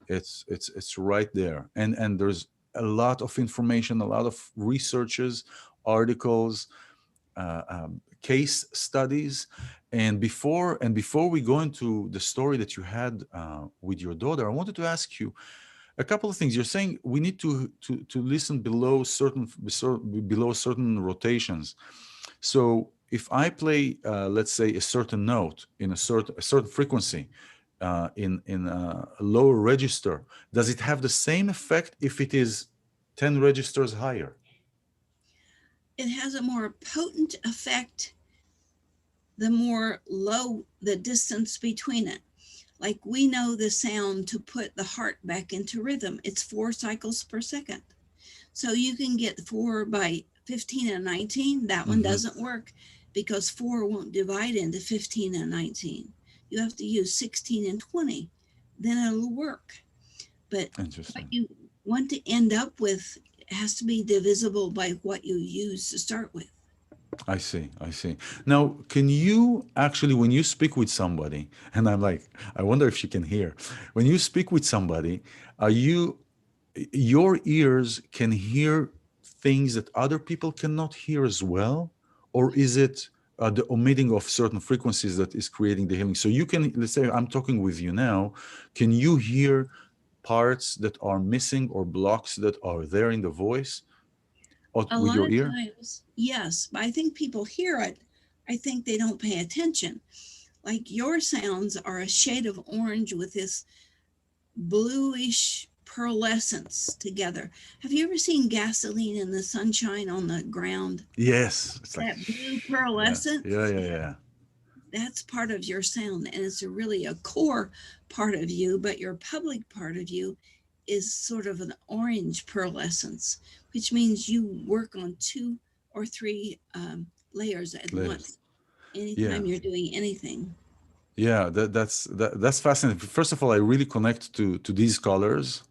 It's right there, and there's a lot of information, a lot of researches, articles, case studies. And before we go into the story that you had with your daughter, I wanted to ask you a couple of things. You're saying we need to listen below certain rotations. So if I play, let's say, a certain note in a certain frequency in a lower register, does it have the same effect if it is 10 registers higher? It has a more potent effect the more low the distance between it. Like we know the sound to put the heart back into rhythm. It's 4 cycles per second. So you can get 4 by 15 and 19. That one doesn't work because 4 won't divide into 15 and 19. You have to use 16 and 20. Then it'll work. But what you want to end up with has to be divisible by what you use to start with. I see. Now, can you actually, when you speak with somebody, and I'm like, I wonder if she can hear, when you speak with somebody, your ears can hear things that other people cannot hear as well? Or is it the omitting of certain frequencies that is creating the healing? So you can, let's say I'm talking with you now, can you hear parts that are missing or blocks that are there in the voice? A lot of times, yes, but I think people hear it. I think they don't pay attention. Like your sounds are a shade of orange with this bluish pearlescence together. Have you ever seen gasoline in the sunshine on the ground? Yes. It's that like, blue pearlescence? Yeah. That's part of your sound, and it's really a core part of you, but your public part of you is sort of an orange pearlescence, which means you work on 2 or 3 layers at once anytime you're doing anything. Yeah, that's fascinating. First of all, I really connect to these colors.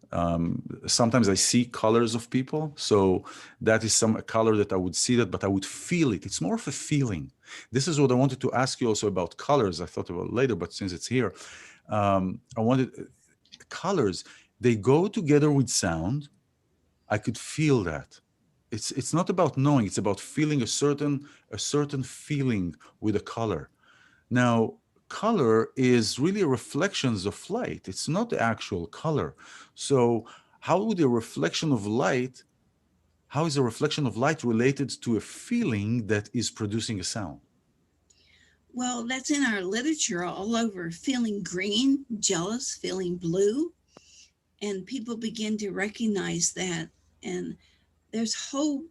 Sometimes I see colors of people, so that is a color that I would see that, but I would feel it. It's more of a feeling. This is what I wanted to ask you also about colors. I thought about it later, but since it's here, I wanted colors. They go together with sound. I could feel that. It's not about knowing. It's about feeling a certain feeling with a color. Now, color is really reflections of light. It's not the actual color. So how is a reflection of light related to a feeling that is producing a sound? Well, that's in our literature all over. Feeling green, jealous, feeling blue. And people begin to recognize that. And there's whole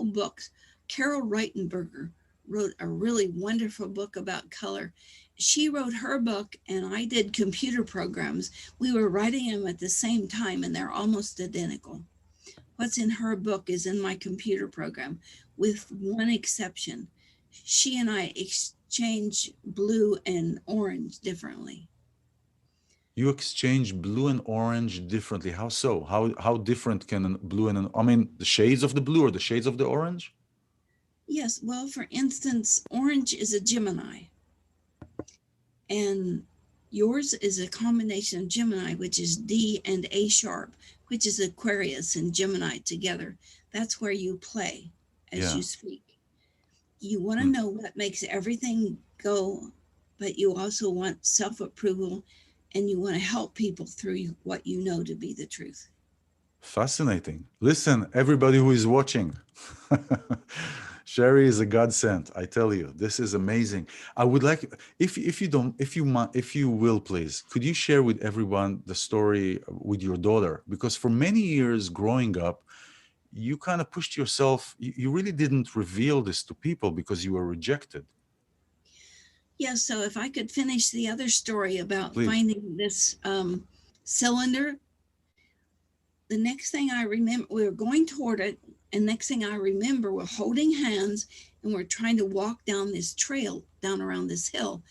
books. Carol Reitenberger wrote a really wonderful book about color. She wrote her book and I did computer programs. We were writing them at the same time and they're almost identical. What's in her book is in my computer program, with one exception. She and I exchange blue and orange differently. You exchange blue and orange differently. How so? How different can blue and, I mean, the shades of the blue or the shades of the orange? Yes, well, for instance, orange is a Gemini. And yours is a combination of Gemini, which is D and A sharp, which is Aquarius and Gemini together. That's where you play as you speak. You want to know what makes everything go, but you also want self-approval and you want to help people through what you know to be the truth. Fascinating. Listen, everybody who is watching, Sharry is a godsend. I tell you, this is amazing. I would like, if you will, please, could you share with everyone the story with your daughter? Because for many years growing up, you kind of pushed yourself. You really didn't reveal this to people because you were rejected. Yeah. So if I could finish the other story about finding this cylinder. The next thing I remember, we were going toward it, and next thing I remember, we're holding hands and we're trying to walk down this trail, down around this hill.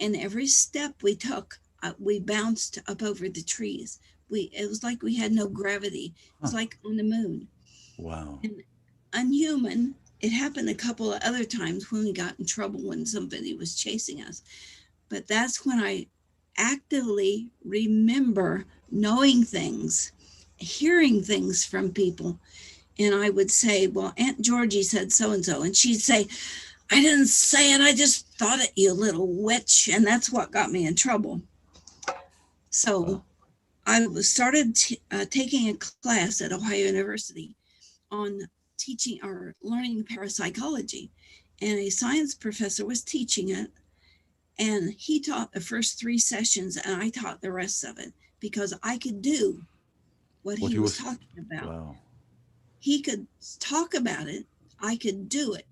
And every step we took, we bounced up over the trees. It was like we had no gravity. It was like on the moon. Wow. And unhuman. It happened a couple of other times when we got in trouble when somebody was chasing us. But that's when I actively remember knowing things, hearing things from people. And I would say, well, Aunt Georgie said so-and-so. And she'd say, I didn't say it. I just thought it, you little witch. And that's what got me in trouble. So I started taking a class at Ohio University on teaching or learning parapsychology. And a science professor was teaching it. And he taught the first 3 sessions and I taught the rest of it because I could do what he was talking about. Wow. He could talk about it. I could do it.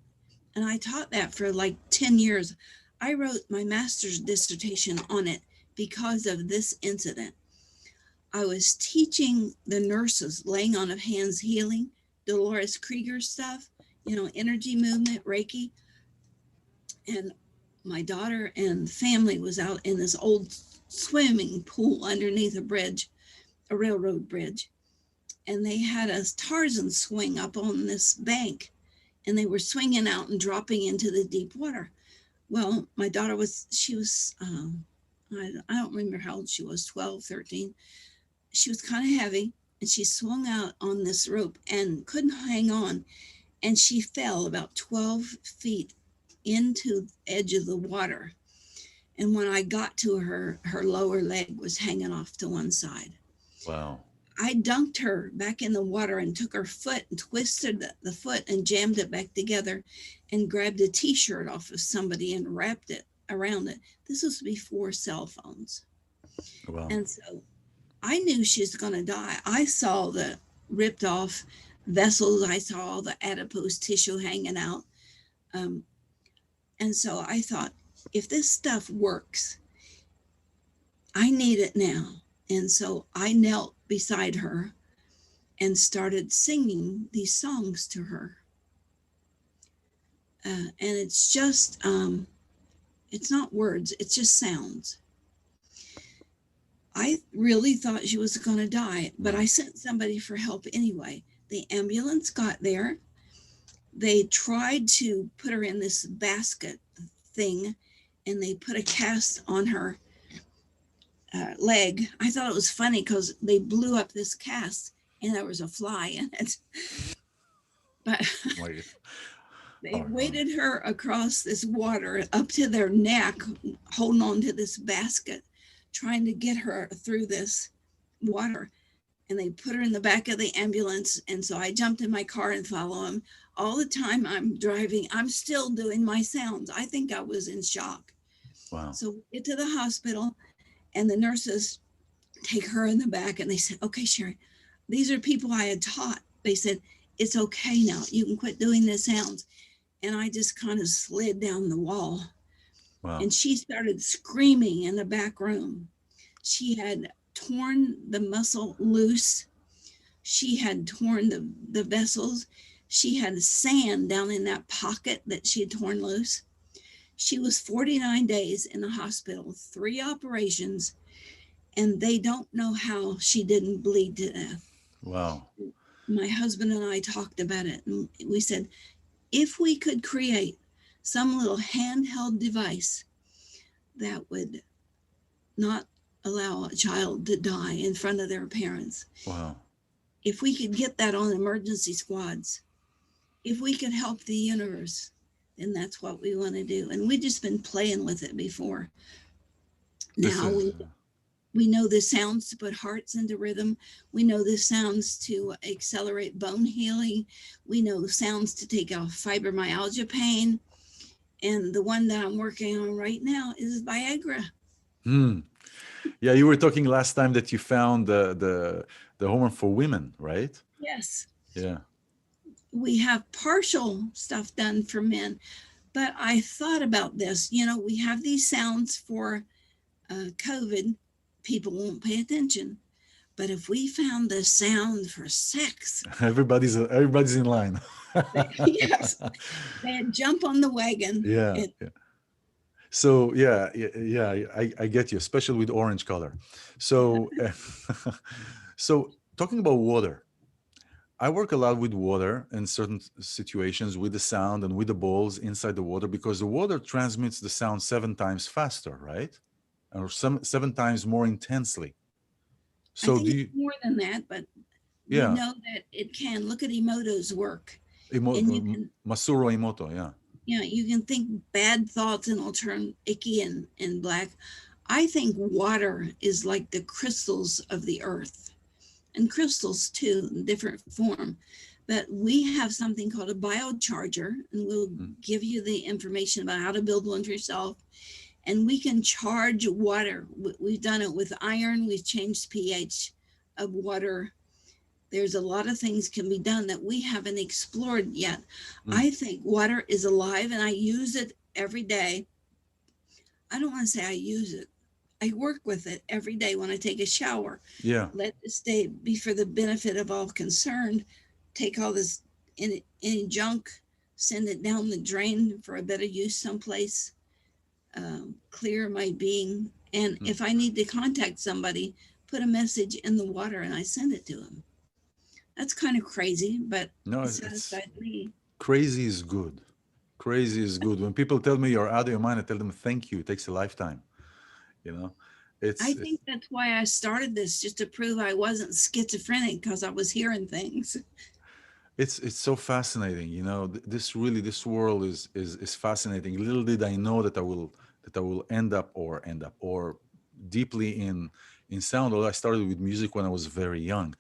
And I taught that for like 10 years. I wrote my master's dissertation on it because of this incident. I was teaching the nurses laying on of hands healing, Dolores Krieger stuff, energy movement, Reiki. And my daughter and family was out in this old swimming pool underneath a railroad bridge. And they had a Tarzan swing up on this bank. And they were swinging out and dropping into the deep water. Well, my daughter I don't remember how old she was, 12, 13. She was kind of heavy and she swung out on this rope and couldn't hang on. And she fell about 12 feet into the edge of the water. And when I got to her, her lower leg was hanging off to one side. Wow. I dunked her back in the water and took her foot and twisted the foot and jammed it back together and grabbed a t-shirt off of somebody and wrapped it around it. This was before cell phones. Wow. And so I knew she was going to die. I saw the ripped off vessels. I saw all the adipose tissue hanging out. And so I thought, if this stuff works, I need it now. And so I knelt beside her and started singing these songs to her. And it's just, it's not words, it's just sounds. I really thought she was going to die, but I sent somebody for help anyway. The ambulance got there. They tried to put her in this basket thing, and they put a cast on her leg. I thought it was funny because they blew up this cast and there was a fly in it. But they waded her across this water up to their neck, holding on to this basket, trying to get her through this water. And they put her in the back of the ambulance. And so I jumped in my car and followed them. All the time I'm driving, I'm still doing my sounds. I think I was in shock. Wow. So we get to the hospital and the nurses take her in the back and they said, okay, Sharry, these are people I had taught. They said, it's okay now. You can quit doing the sounds. And I just kind of slid down the wall. Wow. And she started screaming in the back room. She had torn the muscle loose. She had torn the vessels. She had sand down in that pocket that she had torn loose. She was 49 days in the hospital, 3 operations, and they don't know how she didn't bleed to death. Wow. My husband and I talked about it, and we said, if we could create some little handheld device that would not allow a child to die in front of their parents. Wow. If we could get that on emergency squads, if we could help the universe, then that's what we want to do. And we've just been playing with it before. Now we know the sounds to put hearts into rhythm. We know the sounds to accelerate bone healing. We know sounds to take off fibromyalgia pain. And the one that I'm working on right now is Viagra. Yeah, you were talking last time that you found the hormone for women, right? Yes. Yeah. We have partial stuff done for men, but I thought about this. We have these sounds for COVID. People won't pay attention. But if we found the sound for sex, everybody's in line. Yes, they'd jump on the wagon. Yeah. So I get you, especially with orange color. So, so talking about water, I work a lot with water in certain situations with the sound and with the balls inside the water because the water transmits the sound 7 times faster, right? Or seven times more intensely. I So think do it's you? more than that, but we Yeah, know that it can. Look at Emoto's work, Emo, and you can, Masuro Emoto. Yeah, you can think bad thoughts and it'll turn icky and black. I think water is like the crystals of the earth, and crystals too, in different form. But we have something called a biocharger, and we'll mm, give you the information about how to build one for yourself. And we can charge water. We've done it with iron. We've changed pH of water. There's a lot of things can be done that we haven't explored yet. mm, I think water is alive and I use it every day. I don't want to say I use it. I work with it every day when I take a shower. yeah. Let this day be for the benefit of all concerned. Take all this any junk, send it down the drain for a better use someplace. Clear my being. And Mm. if I need to contact somebody, put a message in the water and I send it to them. That's kind of crazy, but No, it it's satisfied me. crazy is good. Crazy is good. When people tell me you're out of your mind, I tell them thank you. It takes a lifetime. You know, I it's think that's why I started this, just to prove I wasn't schizophrenic because I was hearing things. it's so fascinating. You know, this world is fascinating. Little did I know that I will end up or deeply in sound. Although I started with music when I was very young,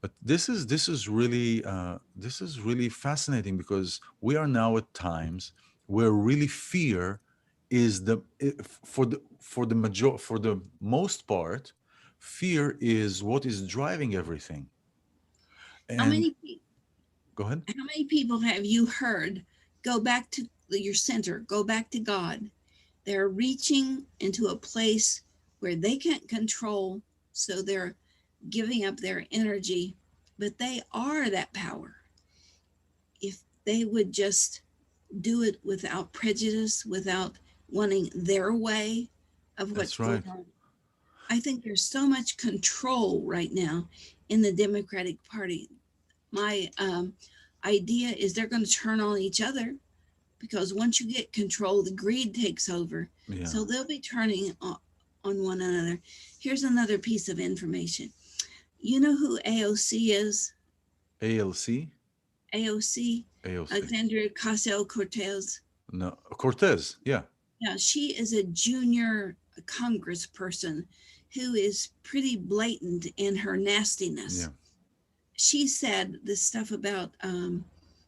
but this is really fascinating because we are now at times where really fear is for the most part, fear is what is driving everything. How And many go ahead. how many people have you heard go back to your center, go back to God? They're reaching into a place where they can't control, so they're giving up their energy, but they are that power. If they would just do it without prejudice, without wanting their way of what's That's going right. on. I think there's so much control right now in the Democratic Party. My idea is they're going to turn on each other because once you get control, the greed takes over. Yeah. So they'll be turning on one another. Here's another piece of information. You know who AOC is? ALC, AOC, AOC. Alexandria Ocasio Cortez. No, Cortez. Yeah. Yeah, she is a junior congressperson who is pretty blatant in her nastiness. Yeah. She said this stuff about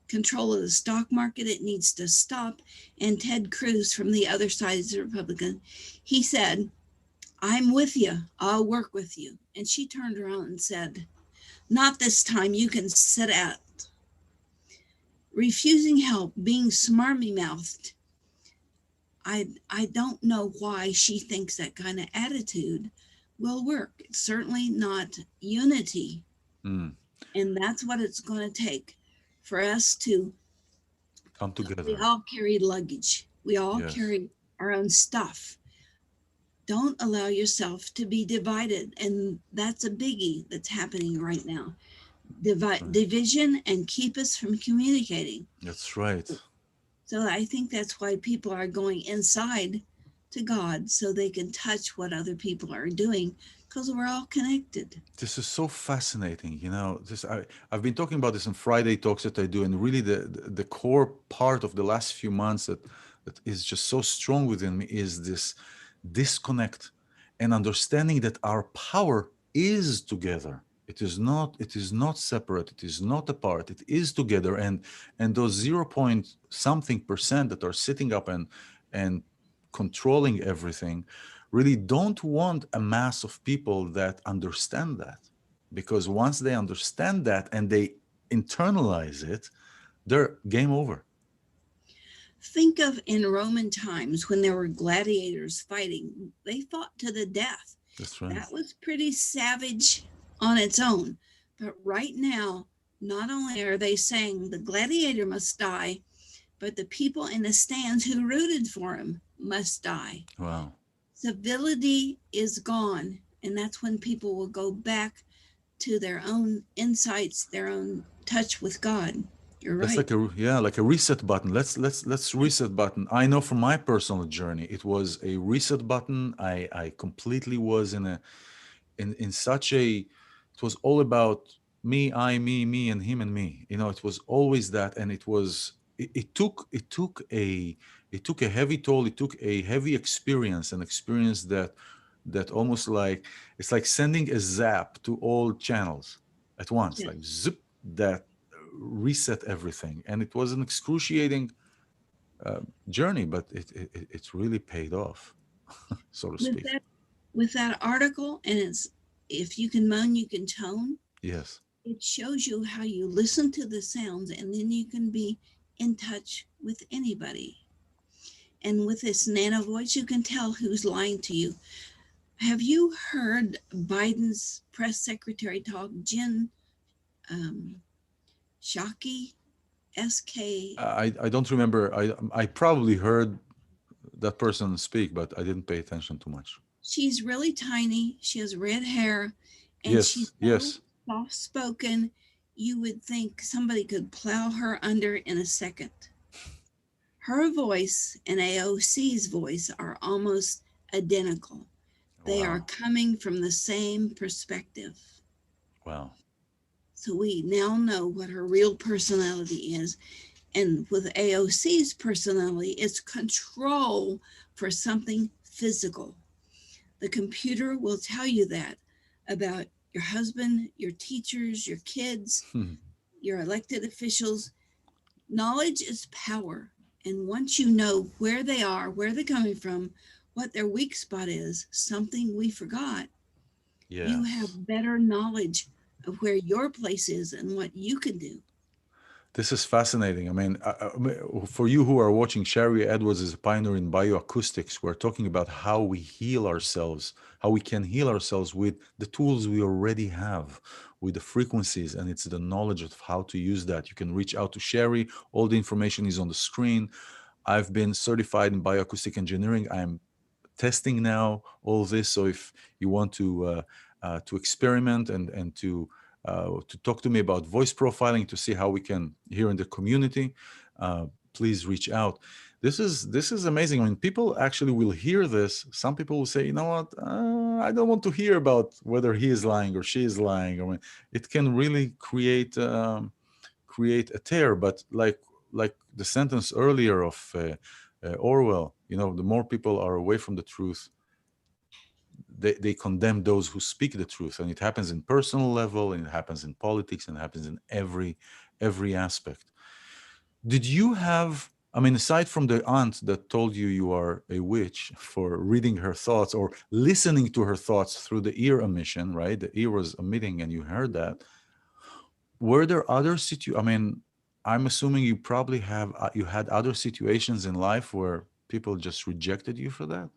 control of the stock market, it needs to stop. And Ted Cruz from the other side is a Republican. He said, I'm with you. I'll work with you. And she turned around and said, not this time. You can sit out. Refusing help, being smarmy mouthed. I don't know why she thinks that kind of attitude will work. It's certainly not unity. Mm. And that's what it's going to take for us to, Come we together. all carry luggage. We all Yes. carry our own stuff. Don't allow yourself to be divided. And that's a biggie that's happening right now. Right. Division and keep us from communicating. That's right. So I think that's why people are going inside to God so they can touch what other people are doing because we're all connected. This is so fascinating. You know, I've been talking about this in Friday talks that I do, and really the core part of the last few months that is just so strong within me is this disconnect and understanding that our power is together. It is not separate, it is not apart, it is together. And those 0 point something percent that are sitting up and controlling everything really don't want a mass of people that understand that, because once they understand that and they internalize it, they're game over. Think of in Roman times when there were gladiators fighting, they fought to the death. That's right. That was pretty savage on its own. But right now, not only are they saying the gladiator must die, but the people in the stands who rooted for him must die. Wow. Civility is gone. And that's when people will go back to their own insights, their own touch with God. You're That's right. like a reset button. Let's reset button. I know from my personal journey, it was a reset button. I completely was in such a, it was all about me, me, and him and me. It was always that, and it took a heavy toll. It took a heavy experience, an experience that almost like, it's like sending a zap to all channels at once, Yeah. like zip, that reset everything. And it was an excruciating journey, but it's really paid off, so to With speak. that article, and it's if you can moan, you can tone. Yes. It shows you how you listen to the sounds, and then you can be in touch with anybody. And with this nano voice, you can tell who's lying to you. Have you heard Biden's press secretary talk, Jen um, Psaki, SK? I don't remember. I probably heard that person speak, but I didn't pay attention too much. She's really tiny. She has red hair, and she's Yes, so yes. soft spoken. You would think somebody could plow her under in a second. Her voice and AOC's voice are almost identical. They are Wow. coming from the same perspective. Wow. So we now know what her real personality is. And with AOC's personality, it's control for something physical. The computer will tell you that about your husband, your teachers, your kids, your elected officials. Knowledge is power. And once you know where they are, where they're coming from, what their weak spot is, something we forgot, you Yes. have better knowledge of where your place is and what you can do. This is fascinating. I mean, for you who are watching, Sharry Edwards is a pioneer in bioacoustics. We're talking about how we heal ourselves, how we can heal ourselves with the tools we already have, with the frequencies, and it's the knowledge of how to use that. You can reach out to Sharry. All the information is on the screen. I've been certified in bioacoustic engineering. I'm testing now all this. So if you want to experiment and to talk to me about voice profiling, to see how we can here in the community, please reach out. This is amazing. I mean, people actually will hear this. Some people will say, you know what, I don't want to hear about whether he is lying or she is lying. I mean, it can really create a tear. But like the sentence earlier of Orwell, the more people are away from the truth, they condemn those who speak the truth. And it happens in personal level, and it happens in politics, and it happens in every aspect. Did you have, I mean, aside from the aunt that told you you are a witch for reading her thoughts or listening to her thoughts through the ear emission, right? The ear was emitting and you heard that. Were there other I mean, I'm assuming you probably you had other situations in life where people just rejected you for that?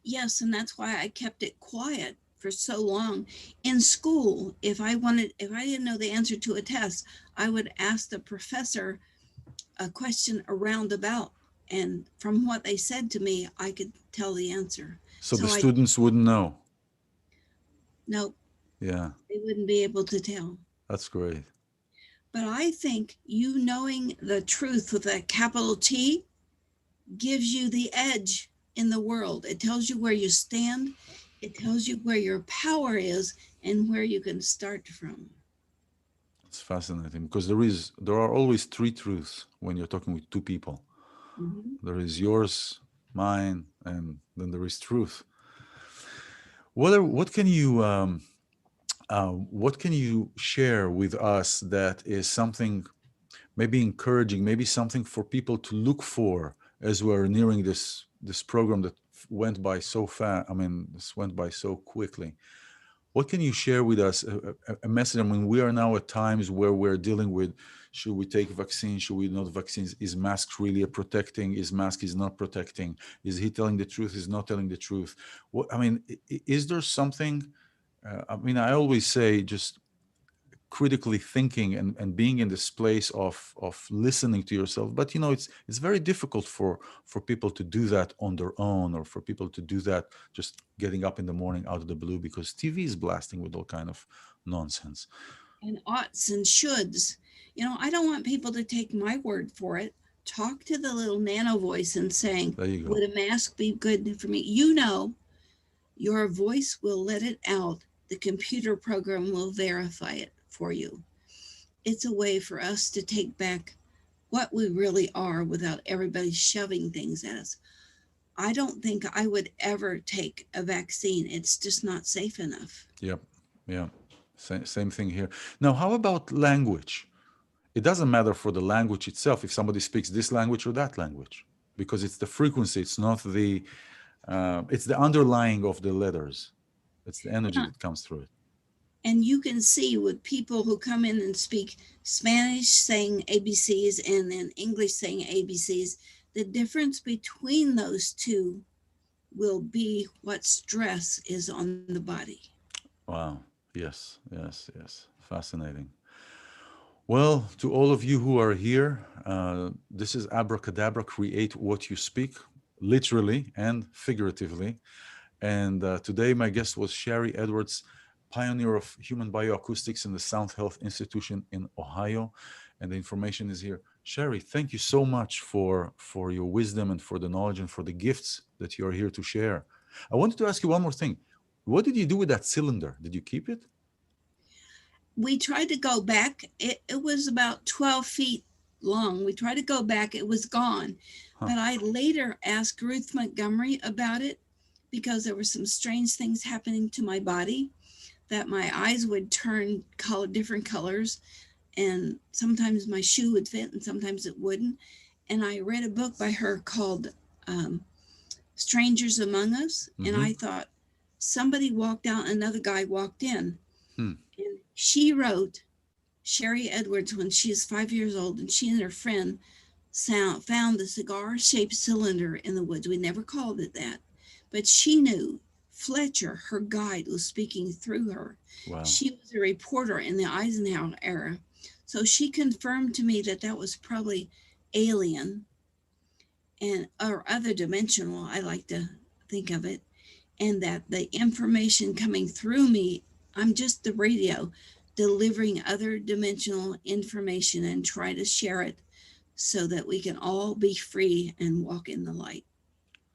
Yes, and that's why I kept it quiet for so long. In school, if I didn't know the answer to a test, I would ask the professor a question around about, and from what they said to me, I could tell the answer. So the So students wouldn't know. nope, Yeah, they wouldn't be able to tell. that's great. But I think you knowing the truth with a capital T gives you the edge in the world. It tells you where you stand, it tells you where your power is and where you can start from. It's fascinating because there are always three truths when you're talking with two people. Mm-hmm. There is yours, mine, and then there is truth. What can you share with us that is something maybe encouraging, maybe something for people to look for as we're nearing this program that went by so fast? I mean, this went by so quickly. What can you share with us, a message? I mean, we are now at times where we're dealing with, should we take vaccines, should we not vaccines? Is mask really a protecting? Is mask is not protecting? Is he telling the truth? Is not telling the truth? What, I mean, is there something, I mean, I always say, just critically thinking and being in this place of listening to yourself. But it's very difficult for people to do that on their own, or for people to do that just getting up in the morning out of the blue, because TV is blasting with all kind of nonsense. And oughts and shoulds. I don't want people to take my word for it. Talk to the little nano voice and saying, There you go. would a mask be good for me? Your voice will let it out. The computer program will verify it for you. It's a way for us to take back what we really are without everybody shoving things at us. I don't think I would ever take a vaccine. It's just not safe enough. Yep. Yeah. Same thing here. Now, how about language? It doesn't matter for the language itself if somebody speaks this language or that language, because it's the frequency. It's not it's the underlying of the letters. It's the energy that comes through it. And you can see with people who come in and speak Spanish saying ABCs and then English saying ABCs, the difference between those two will be what stress is on the body. Wow. Yes. Fascinating. Well, to all of you who are here, this is Abracadabra, create what you speak, literally and figuratively. And today my guest was Sharry Edwards, pioneer of human bioacoustics in the Sound Health Institution in Ohio. And the information is here. Sharry, thank you so much for your wisdom and for the knowledge and for the gifts that you're here to share. I wanted to ask you one more thing. What did you do with that cylinder? Did you keep it? We tried to go back. It was about 12 feet long. We tried to go back. It was gone. Huh. But I later asked Ruth Montgomery about it because there were some strange things happening to my body, that my eyes would turn different colors. And sometimes my shoe would fit and sometimes it wouldn't. And I read a book by her called Strangers Among Us. Mm-hmm. And I thought, somebody walked out, another guy walked in. And she wrote, Sharry Edwards, when she was 5 years old, and she and her friend found the cigar-shaped cylinder in the woods. We never called it that. But she knew Fletcher, her guide, was speaking through her. Wow. She was a reporter in the Eisenhower era. So she confirmed to me that was probably alien or other dimensional, I like to think of it. And that the information coming through me, I'm just the radio delivering other dimensional information and try to share it so that we can all be free and walk in the light.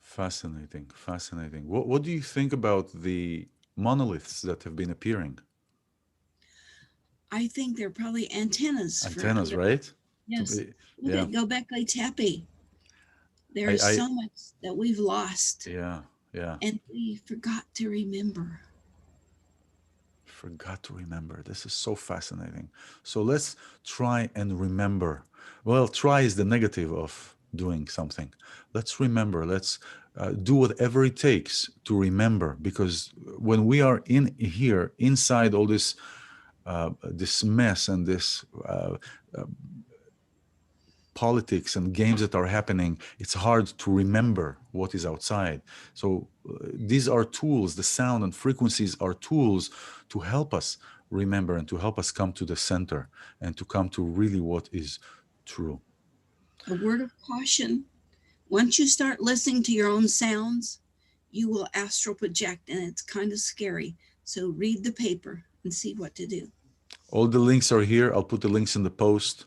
Fascinating. What do you think about the monoliths that have been appearing? I think they're probably antennas. Antennas, right? Yes. Look at Göbekli Tepe. There's so much that we've lost. Yeah. And we forgot to remember. This is so fascinating. So let's try and remember. Well, try is the negative of doing something. Let's remember. Let's do whatever it takes to remember. Because when we are inside all this mess and this politics and games that are happening, it's hard to remember what is outside. So these are tools. The sound and frequencies are tools to help us remember and to help us come to the center and to come to really what is true. A word of caution. Once you start listening to your own sounds, you will astral project, and it's kind of scary. So read the paper and see what to do. All the links are here. I'll put the links in the post.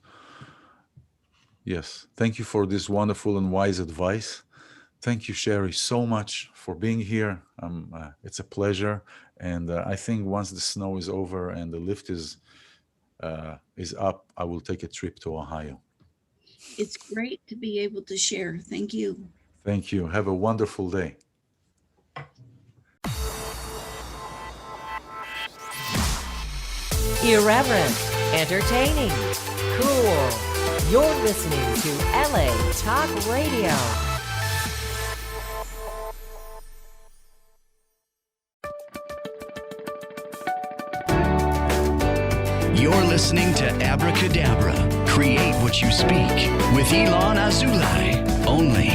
Yes. Thank you for this wonderful and wise advice. Thank you, Sharry, so much for being here. It's a pleasure. And I think once the snow is over and the lift is up, I will take a trip to Ohio. It's great to be able to share. Thank you. Thank you. Have a wonderful day. Irreverent, entertaining, cool. You're listening to LA Talk Radio. You're listening to Abracadabra, create what you speak, with iLan Azoulai, only